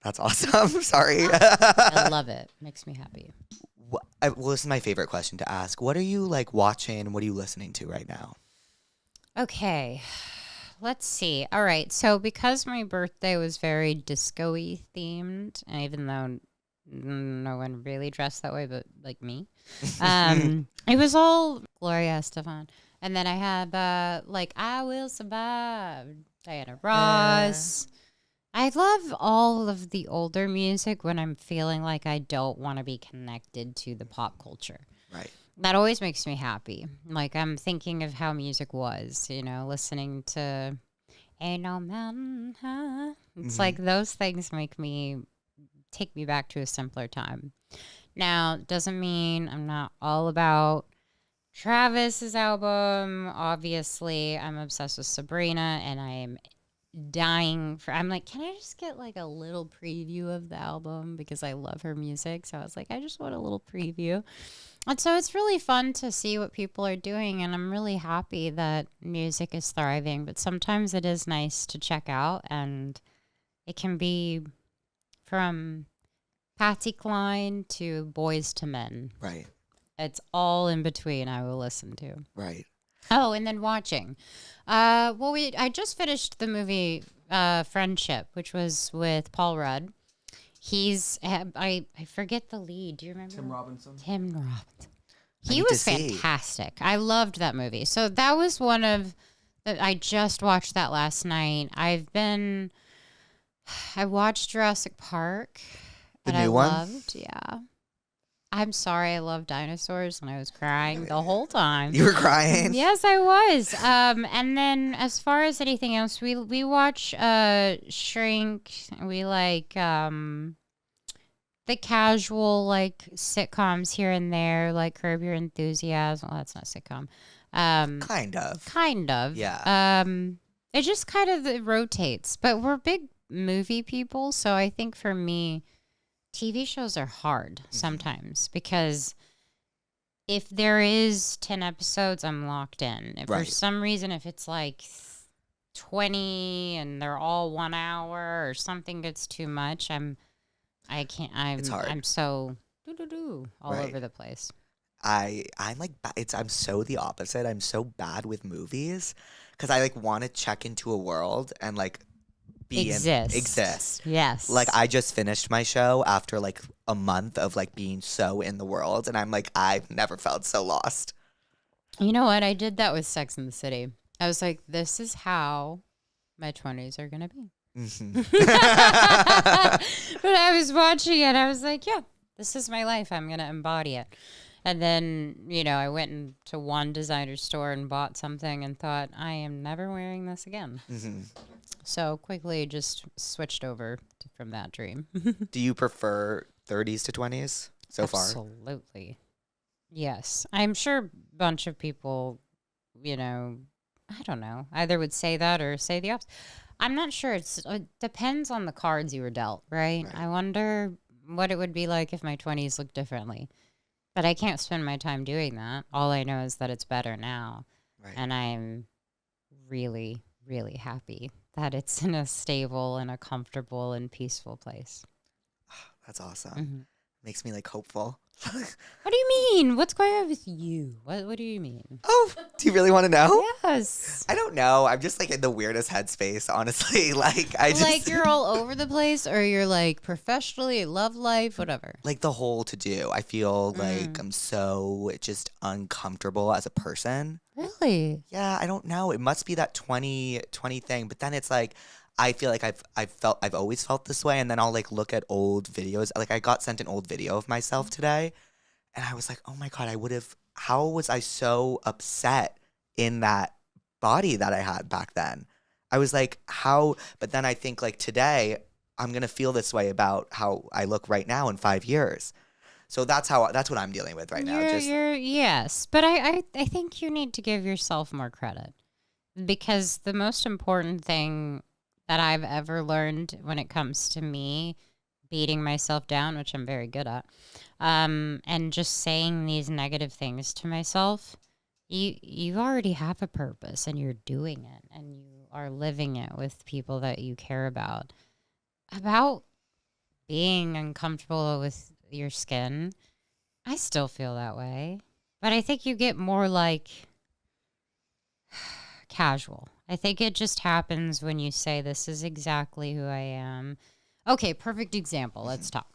That's awesome. Sorry. I love it. Makes me happy. Well, this is my favorite question to ask. What are you like watching? What are you listening to right now? Okay, let's see. All right, so because my birthday was very disco-y themed, and even though no one really dressed that way but like me, it was all Gloria Estefan. And then I had like I Will Survive, Diana Ross. I love all of the older music when I'm feeling like I don't want to be connected to the pop culture. Right. That always makes me happy. Like, I'm thinking of how music was, you know, listening to Ain't No Mountain High. It's like those things take me back to a simpler time. Now, doesn't mean I'm not all about Travis's album. Obviously, I'm obsessed with Sabrina, and I am I'm like, can I just get like a little preview of the album? Because I love her music. So I was like, I just want a little preview. And so it's really fun to see what people are doing, and I'm really happy that music is thriving. But sometimes it is nice to check out, and it can be from Patsy Cline to Boys to Men. Right. It's all in between I will listen to. Right. Oh, and then watching. I just finished the movie Friendship, which was with Paul Rudd. I forget the lead. Do you remember? Tim Robinson. Tim Robinson. I He need to was see. fantastic. I loved that movie. So that was one of I just watched that last night. I watched Jurassic Park. The that new I one? loved. Yeah. I'm sorry, I love dinosaurs, and I was crying the whole time. You were crying? Yes, I was. And then as far as anything else, we watch Shrink. We like the casual like sitcoms here and there, like Curb Your Enthusiasm. Well, that's not a sitcom. Kind of. Kind of. Yeah. It just kind of it rotates. But we're big movie people, so I think for me, TV shows are hard sometimes because if there is 10 episodes, I'm locked in. If Right. for some reason, if it's like 20 and they're all 1 hour or something gets too much, It's hard. I'm so all Right. over the place. I'm like I'm so the opposite. I'm so bad with movies because I like want to check into a world and like exist. Yes. Like I just finished my show after like a month of like being so in the world, and I'm like, I've never felt so lost. You know what? I did that with Sex and the City. I was like, this is how my 20s are going to be. Mm-hmm. But I was watching it. I was like, yeah, this is my life. I'm going to embody it. And then, you know, I went into one designer store and bought something and thought, I am never wearing this again. Mm-hmm. So quickly just switched over from that dream. Do you prefer 30s to 20s so far? Absolutely. Yes. I'm sure a bunch of people, you know, I don't know, either would say that or say the opposite. I'm not sure. It depends on the cards you were dealt, right? I wonder what it would be like if my 20s looked differently. But I can't spend my time doing that. All I know is that it's better now. Right. And I'm really, really happy that it's in a stable and a comfortable and peaceful place. That's awesome. Mm-hmm. Makes me like hopeful. What do you mean? What's going on with you? What do you mean? Oh, do you really want to know? Yes. I don't know. I'm just like in the weirdest headspace, honestly. Like I just Like you're all over the place, or you're like professionally, love life, whatever. like the whole to do. I feel like I'm so just uncomfortable as a person. Really? Yeah, I don't know. It must be that 2020 thing. But then it's like I feel like I've always felt this way, and then I'll like look at old videos. Like I got sent an old video of myself today, and I was like, oh my God, how was I so upset in that body that I had back then? I was like, how? But then I think like today, I'm gonna feel this way about how I look right now in 5 years. So that's what I'm dealing with right now. Yes, but I think you need to give yourself more credit, because the most important thing that I've ever learned when it comes to me beating myself down, which I'm very good at, and just saying these negative things to myself, you already have a purpose and you're doing it and you are living it with people that you care about. About being uncomfortable with your skin, I still feel that way, but I think you get more like casual. I think it just happens when you say, this is exactly who I am. Okay, perfect example. Let's talk.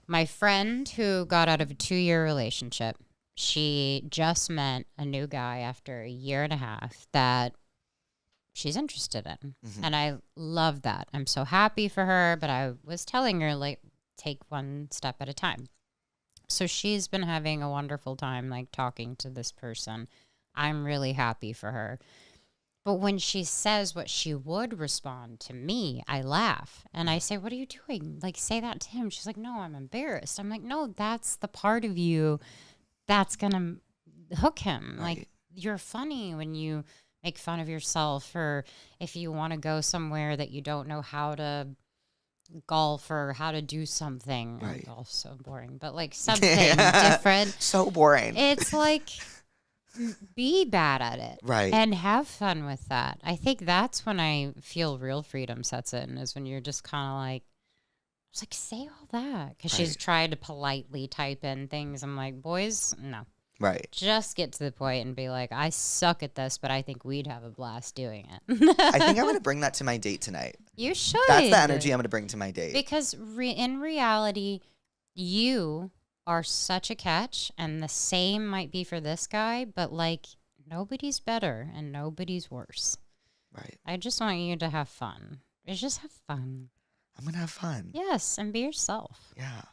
My friend who got out of a 2-year relationship, she just met a new guy after a year and a half that she's interested in. Mm-hmm. And I love that. I'm so happy for her, but I was telling her, like, take one step at a time. So she's been having a wonderful time, like, talking to this person. I'm really happy for her. But when she says what she would respond to me, I laugh. And I say, what are you doing? Like, say that to him. She's like, no, I'm embarrassed. I'm like, no, that's the part of you that's going to hook him. Right. Like, you're funny when you make fun of yourself, or if you want to go somewhere that you don't know how to golf or how to do something. Right. Golf's so boring, but like something different. So boring. It's like, be bad at it, Right. and have fun with that. I think that's when I feel real freedom sets in, is when you're just kind of like, it's like, say all that, because she's Right. tried to politely type in things. I'm like, boys, no, Right. just get to the point and be like, I suck at this, but I think we'd have a blast doing it. I think I'm going to bring that to my date tonight. You should. That's the energy I'm going to bring to my date. Because in reality, you are such a catch, and the same might be for this guy, but like, nobody's better and nobody's worse. Right. I just want you to have fun. Just have fun. I'm going to have fun. Yes, and be yourself. Yeah.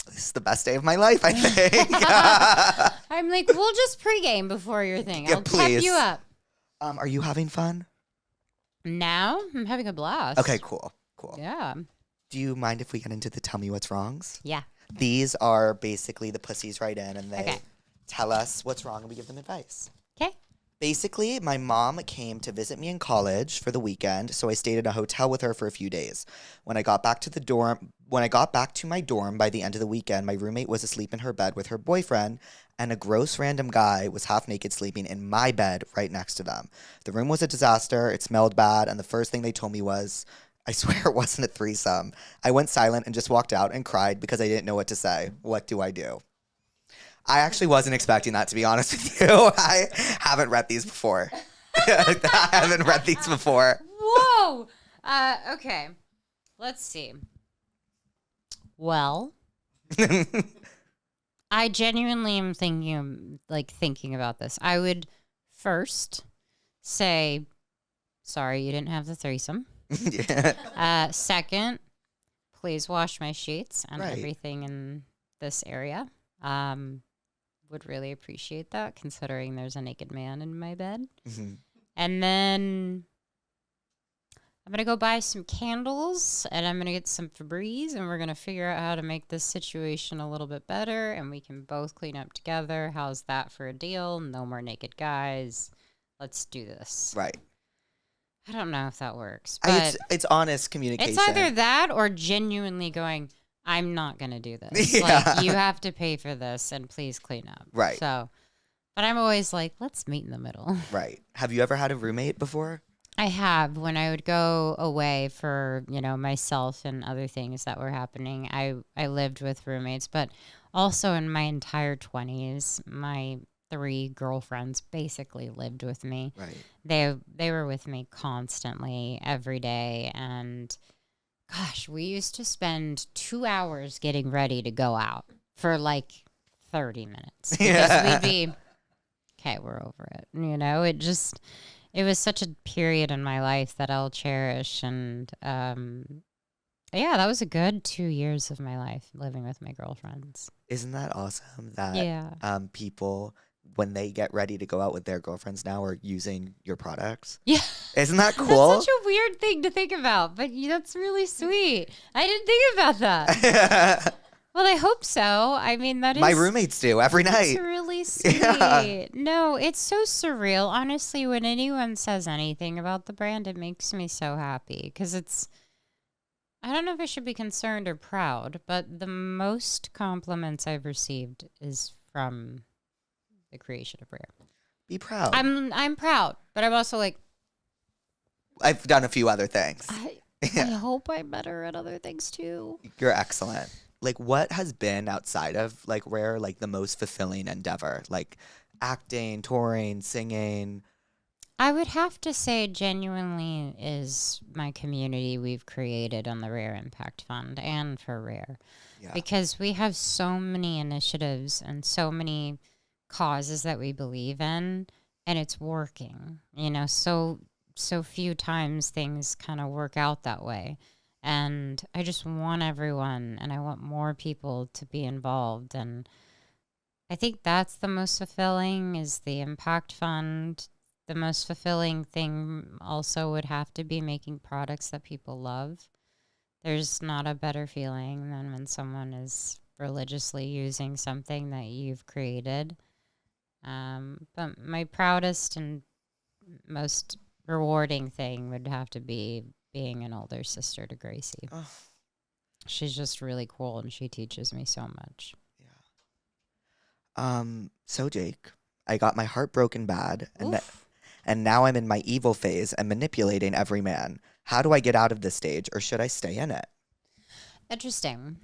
This is the best day of my life, I think. I'm like, we'll just pregame before your thing. Yeah, I'll pep please. you up. Are you having fun? Now I'm having a blast. Okay, cool. Yeah. Do you mind if we get into the tell me what's wrongs? Yeah. These are basically the pussies write in and they Okay. tell us what's wrong and we give them advice. Okay. Basically, my mom came to visit me in college for the weekend, so I stayed at a hotel with her for a few days. When I got back to my dorm by the end of the weekend, my roommate was asleep in her bed with her boyfriend, and a gross random guy was half naked sleeping in my bed right next to them. The room was a disaster, it smelled bad, and the first thing they told me was, I swear it wasn't a threesome. I went silent and just walked out and cried because I didn't know what to say. What do I do? I actually wasn't expecting that, to be honest with you. I haven't read these before. no. Okay. Let's see. Well, I genuinely am thinking about this. I would first say, sorry, you didn't have the threesome. Yeah. Second, please wash my sheets and Right. everything in this area. Would really appreciate that, considering there's a naked man in my bed. Mhm. And then I'm going to go buy some candles, and I'm going to get some Febreze, and we're going to figure out how to make this situation a little bit better, and we can both clean up together. How's that for a deal? No more naked guys. Let's do this. Right. I don't know if that works, but It's honest communication. it's either that or genuinely going, I'm not going to do this. Yeah. Like, you have to pay for this, and please clean up. Right. So, but I'm always like, let's meet in the middle. Right. Have you ever had a roommate before? I have. When I would go away for, myself and other things that were happening, I lived with roommates, but also in my entire 20s, my 3 girlfriends basically lived with me. Right. They were with me constantly every day, and gosh, we used to spend 2 hours getting ready to go out for like 30 minutes. Because Yeah. we'd be, okay, we're over it. It was such a period in my life that I'll cherish. And yeah, that was a good 2 years of my life living with my girlfriends. Isn't that awesome that Yeah. people, when they get ready to go out with their girlfriends now, are using your products? Yeah. Isn't that cool? That's such a weird thing to think about, but that's really sweet. I didn't think about that. Well, I hope so. I mean, that is... My roommates do every That's night. really sweet. Yeah. No, it's so surreal. Honestly, when anyone says anything about the brand, it makes me so happy because I don't know if I should be concerned or proud, but the most compliments I've received is from the creation of Rare. Be proud. I'm proud, but I'm also like, I've done a few other things. I Yeah. hope I'm better at other things too. You're excellent. Like, what has been outside of like Rare, like the most fulfilling endeavor? Like acting, touring, singing. I would have to say genuinely is my community we've created on the Rare Impact Fund and for Rare. Yeah. Because we have so many initiatives and so many causes that we believe in, and it's working. So few times things kind of work out that way. And I just want everyone, and I want more people to be involved. And I think that's the most fulfilling is the Impact Fund. The most fulfilling thing also would have to be making products that people love. There's not a better feeling than when someone is religiously using something that you've created. But my proudest and most rewarding thing would have to be being an older sister to Gracie. Oh, She's just really cool, and she teaches me so much. yeah. So Jake, I got my heart broken bad, and Oof. and now I'm in my evil phase and manipulating every man. How do I get out of this stage, or should I stay in it? Interesting.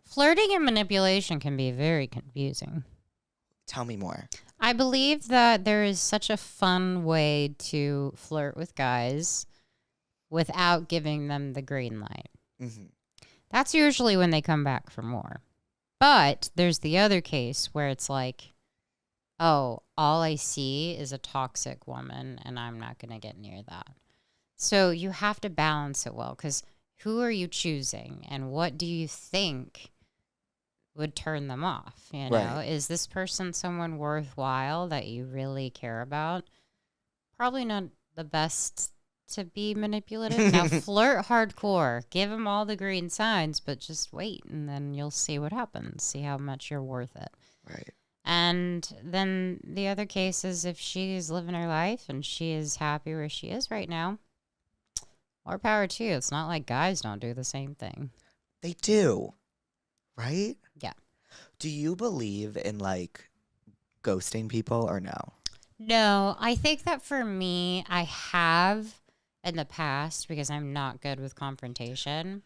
Flirting and manipulation can be very confusing. Tell me more. I believe that there is such a fun way to flirt with guys without giving them the green light. Hmm. That's usually when they come back for more. But there's the other case where it's like, oh, all I see is a toxic woman, and I'm not going to get near that. So you have to balance it well, because who are you choosing, and what do you think would turn them off? Right. Is this person someone worthwhile that you really care about? Probably not the best to be manipulative. Now flirt hardcore, give them all the green signs, but just wait, and then you'll see what happens. See how much you're worth it. Right. And then the other case is if she's living her life and she is happy where she is right now, more power to you. It's not like guys don't do the same thing. They do. Right? Yeah. Do you believe in like ghosting people or no? No, I think that for me, I have in the past because I'm not good with confrontation.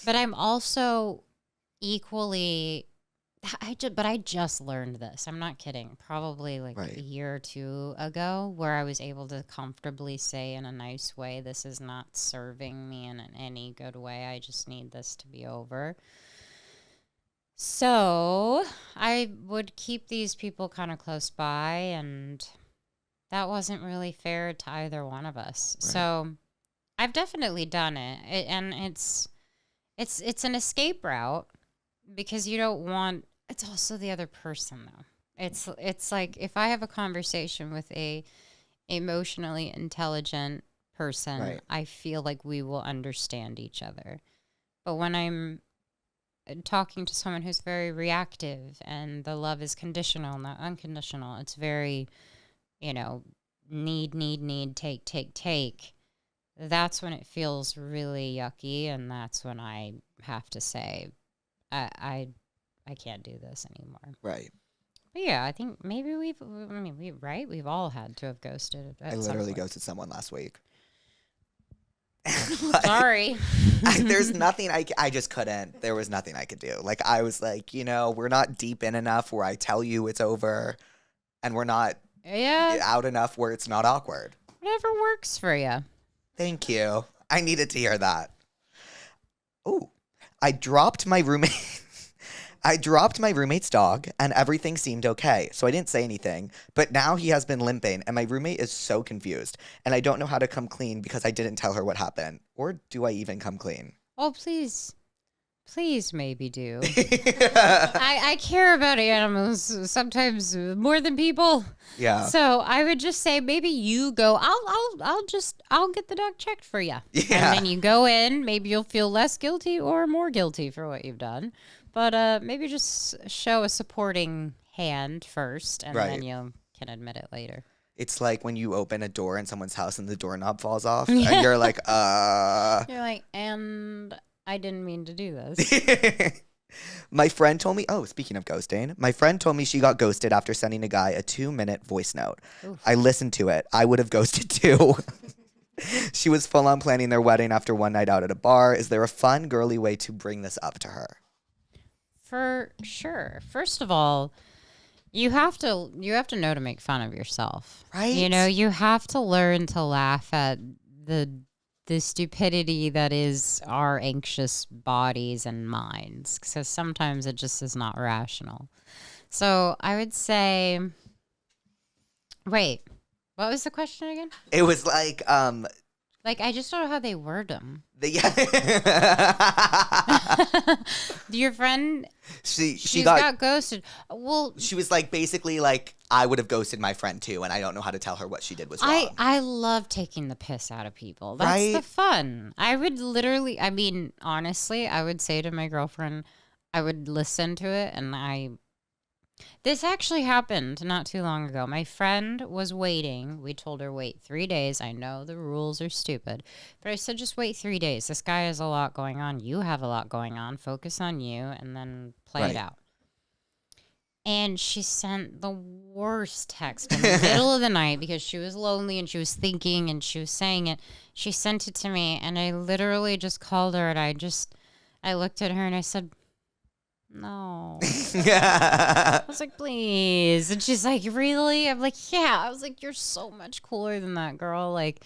But I'm also equally but I just learned this. I'm not kidding. Probably like Right. a year or two ago, where I was able to comfortably say in a nice way, "This is not serving me in any good way. I just need this to be over." So I would keep these people kind of close by, and that wasn't really fair to either one of us. Right. So I've definitely done it, and it's an escape route because you don't want. It's also the other person though. It's like if I have a conversation with a emotionally intelligent person, Right. I feel like we will understand each other. But when I'm talking to someone who's very reactive and the love is conditional, not unconditional, it's very, need, take. That's when it feels really yucky, and that's when I have to say, I can't do this anymore. Right. But yeah, I think maybe we've all had to have ghosted. I literally ghosted someone last week. Sorry. There's nothing I just couldn't. There was nothing I could do. Like, I was like, we're not deep in enough where I tell you it's over, and we're not out enough where it's not awkward. Whatever works for you. Thank you. I needed to hear that. Oh, I dropped my roommate's dog, and everything seemed okay, so I didn't say anything. But now he has been limping, and my roommate is so confused, and I don't know how to come clean because I didn't tell her what happened. Or do I even come clean? Oh, please maybe do. I care about animals sometimes more than people. Yeah. So I would just say maybe you go. I'll get the dog checked for you. Yeah. And then you go in. Maybe you'll feel less guilty or more guilty for what you've done. But maybe just show a supporting hand first, and then you can admit it later. It's like when you open a door in someone's house and the doorknob falls off, and you're like, You're like, and I didn't mean to do this. My friend told me, speaking of ghosting, my friend told me she got ghosted after sending a guy a 2-minute voice note. Oof. I listened to it. I would have ghosted too. She was full on planning their wedding after one night out at a bar. Is there a fun, girly way to bring this up to her? For sure. First of all, you have to know to make fun of yourself. Right. You have to learn to laugh at the stupidity that is our anxious bodies and minds, because sometimes it just is not rational. So I would say, wait, what was the question again? It was like, I just don't know how they word them. Your friend, she got ghosted. Well, she was like, basically like, I would have ghosted my friend too, and I don't know how to tell her what she did was wrong. I love taking the piss out of people. That's the fun. I would literally, honestly, I would say to my girlfriend, I would listen to it, and this actually happened not too long ago. My friend was waiting. We told her, wait 3 days. I know the rules are stupid, but I said, just wait 3 days. This guy has a lot going on. You have a lot going on. Focus on you, and then play it out. And she sent the worst text in the middle of the night because she was lonely and she was thinking and she was saying it. She sent it to me, and I literally just called her, and I looked at her and I said, no. I was like, please. And she's like, really? I'm like, yeah. I was like, you're so much cooler than that, girl. Like,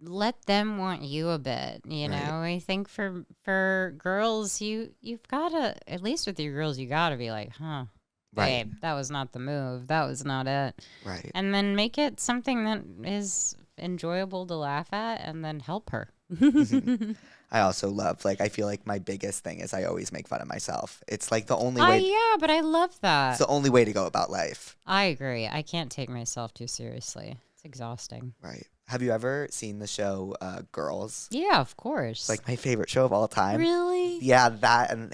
let them want you a bit, you know? I think for girls, you've got to, at least with your girls, you got to be like, babe, that was not the move. That was not it. Right. And then make it something that is enjoyable to laugh at, and then help her. I also love, I feel like my biggest thing is I always make fun of myself. It's like the only way. Yeah, but I love that. It's the only way to go about life. I agree. I can't take myself too seriously. It's exhausting. Right. Have you ever seen the show Girls? Yeah, of course. It's like my favorite show of all time. Really? Yeah, that and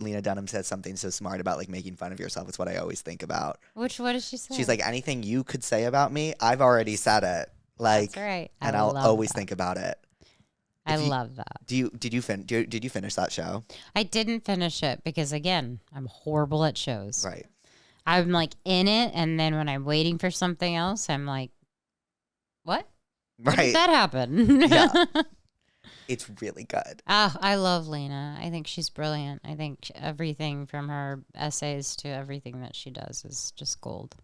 Lena Dunham said something so smart about making fun of yourself. It's what I always think about. What did she say? She's like, anything you could say about me, I've already said it. That's right. And I'll always think about it. I love that. Did you finish that show? I didn't finish it because, again, I'm horrible at shows. Right. I'm in it, and then when I'm waiting for something else, I'm like, what? Right. When did that happen? Yeah. It's really good. Oh, I love Lena. I think she's brilliant. I think everything from her essays to everything that she does is just gold.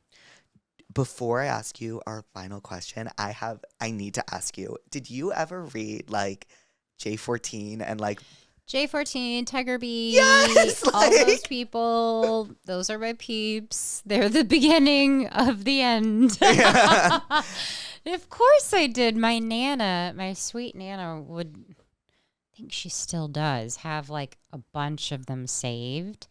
Before I ask you our final question, I need to ask you, did you ever read like J14 and like J14, Tiger Beat, Yes, all those like- people, those are my peeps. They're the beginning of the end. Of course I did. My Nana, my sweet Nana would, I think she still does, have like a bunch of them saved.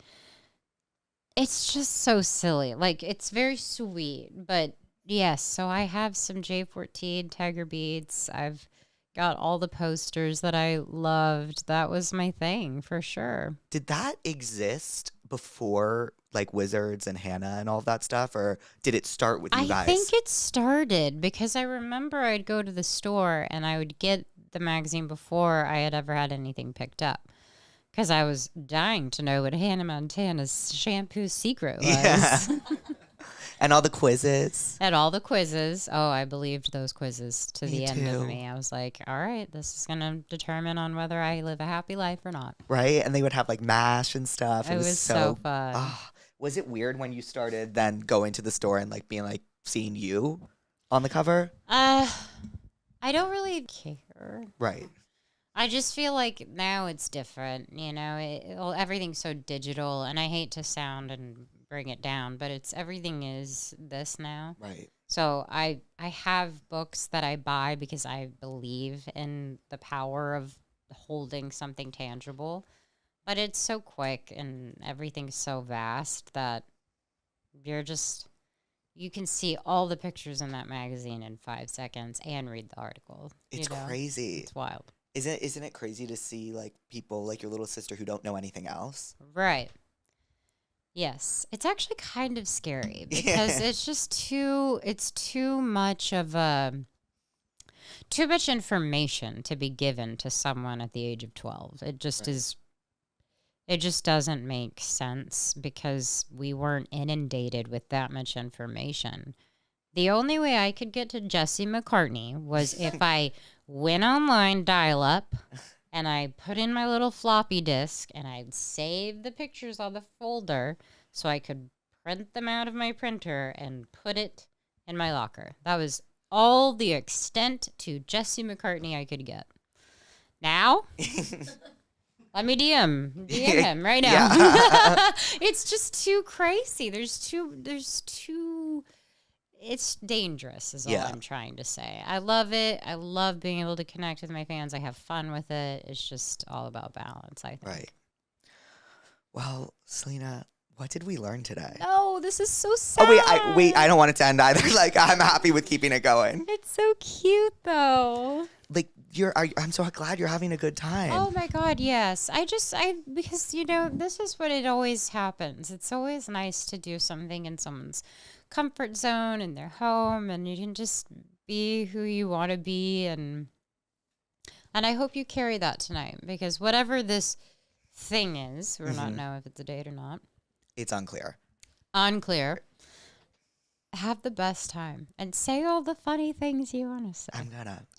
It's just so silly. Like, it's very sweet, but yes, so I have some J14 Tiger Beats. I've got all the posters that I loved. That was my thing for sure. Did that exist before like Wizards and Hannah and all of that stuff, or did it start with you guys? I think it started because I remember I'd go to the store and I would get the magazine before I had ever had anything picked up. Because I was dying to know what Hannah Montana's shampoo secret was. Yeah. And all the quizzes. At all the quizzes. Oh, I believed those quizzes to Me the end too. of me. I was like, all right, this is going to determine on whether I live a happy life or not. Right? And they would have like MASH and stuff. It was so fun. Was it weird when you started then going to the store and like being like seeing you on the cover? I don't really care. Right. I just feel like now it's different, well, everything's so digital, and I hate to sound and bring it down, but everything is this now. Right. So I have books that I buy because I believe in the power of holding something tangible, but it's so quick and everything's so vast that you can see all the pictures in that magazine in 5 seconds and read the article. It's crazy. It's wild. Isn't it crazy to see like people like your little sister who don't know anything else? Right. Yes. It's actually kind of scary because it's just too much information to be given to someone at the age of 12. It just is. It just doesn't make sense because we weren't inundated with that much information. The only way I could get to Jesse McCartney was if I went online dial-up and I put in my little floppy disk and I'd save the pictures on the folder so I could print them out of my printer and put it in my locker. That was all the extent to Jesse McCartney I could get. Now, let me DM him right now. Yeah. It's just too crazy. There's too it's dangerous is all Yeah. I'm trying to say. I love it. I love being able to connect with my fans. I have fun with it. It's just all about balance, I think. Right. Well, Selena, what did we learn today? No, this is so sad. Oh wait, I don't want it to end either. Like I'm happy with keeping it going. It's so cute though. Like I'm so glad you're having a good time. Oh my God, yes. Because this is what it always happens. It's always nice to do something in someone's comfort zone in their home, and you can just be who you want to be, and I hope you carry that tonight, because whatever this thing is, we're not know if it's a date or not. It's unclear. Have the best time and say all the funny things you want to say.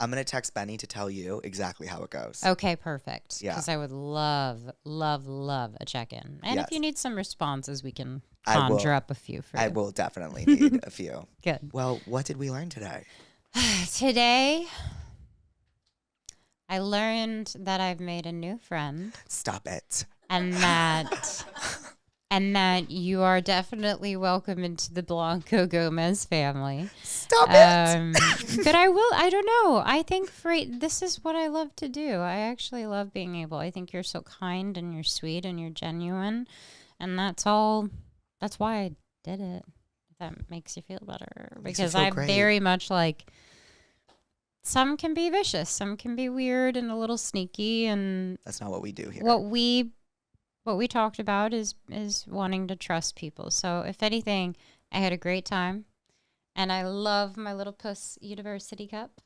I'm gonna text Benny to tell you exactly how it goes. Okay, perfect. Yeah. Because I would love a check-in. And Yes. if you need some responses, we can I will- conjure up a few for you. I will definitely need a few. Good. Well, what did we learn today? Today, I learned that I've made a new friend, Stop it. and that you are definitely welcome into the Blanco Gomez family. Stop it. But I don't know. I think this is what I love to do. I actually love being able. I think you're so kind and you're sweet and you're genuine. And that's all. That's why I did it. If that makes you feel better. Makes you Because feel I'm great. very much like, some can be vicious. Some can be weird and a little sneaky. And That's not what we do here. what we talked about is wanting to trust people. So if anything, I had a great time, and I love my little puss University cup,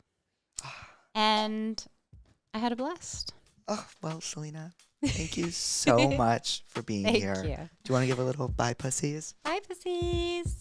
and I had a blast. Oh, well, Selena, thank you so much for being Thank here. you. Do you want to give a little bye, pussies? Bye, pussies.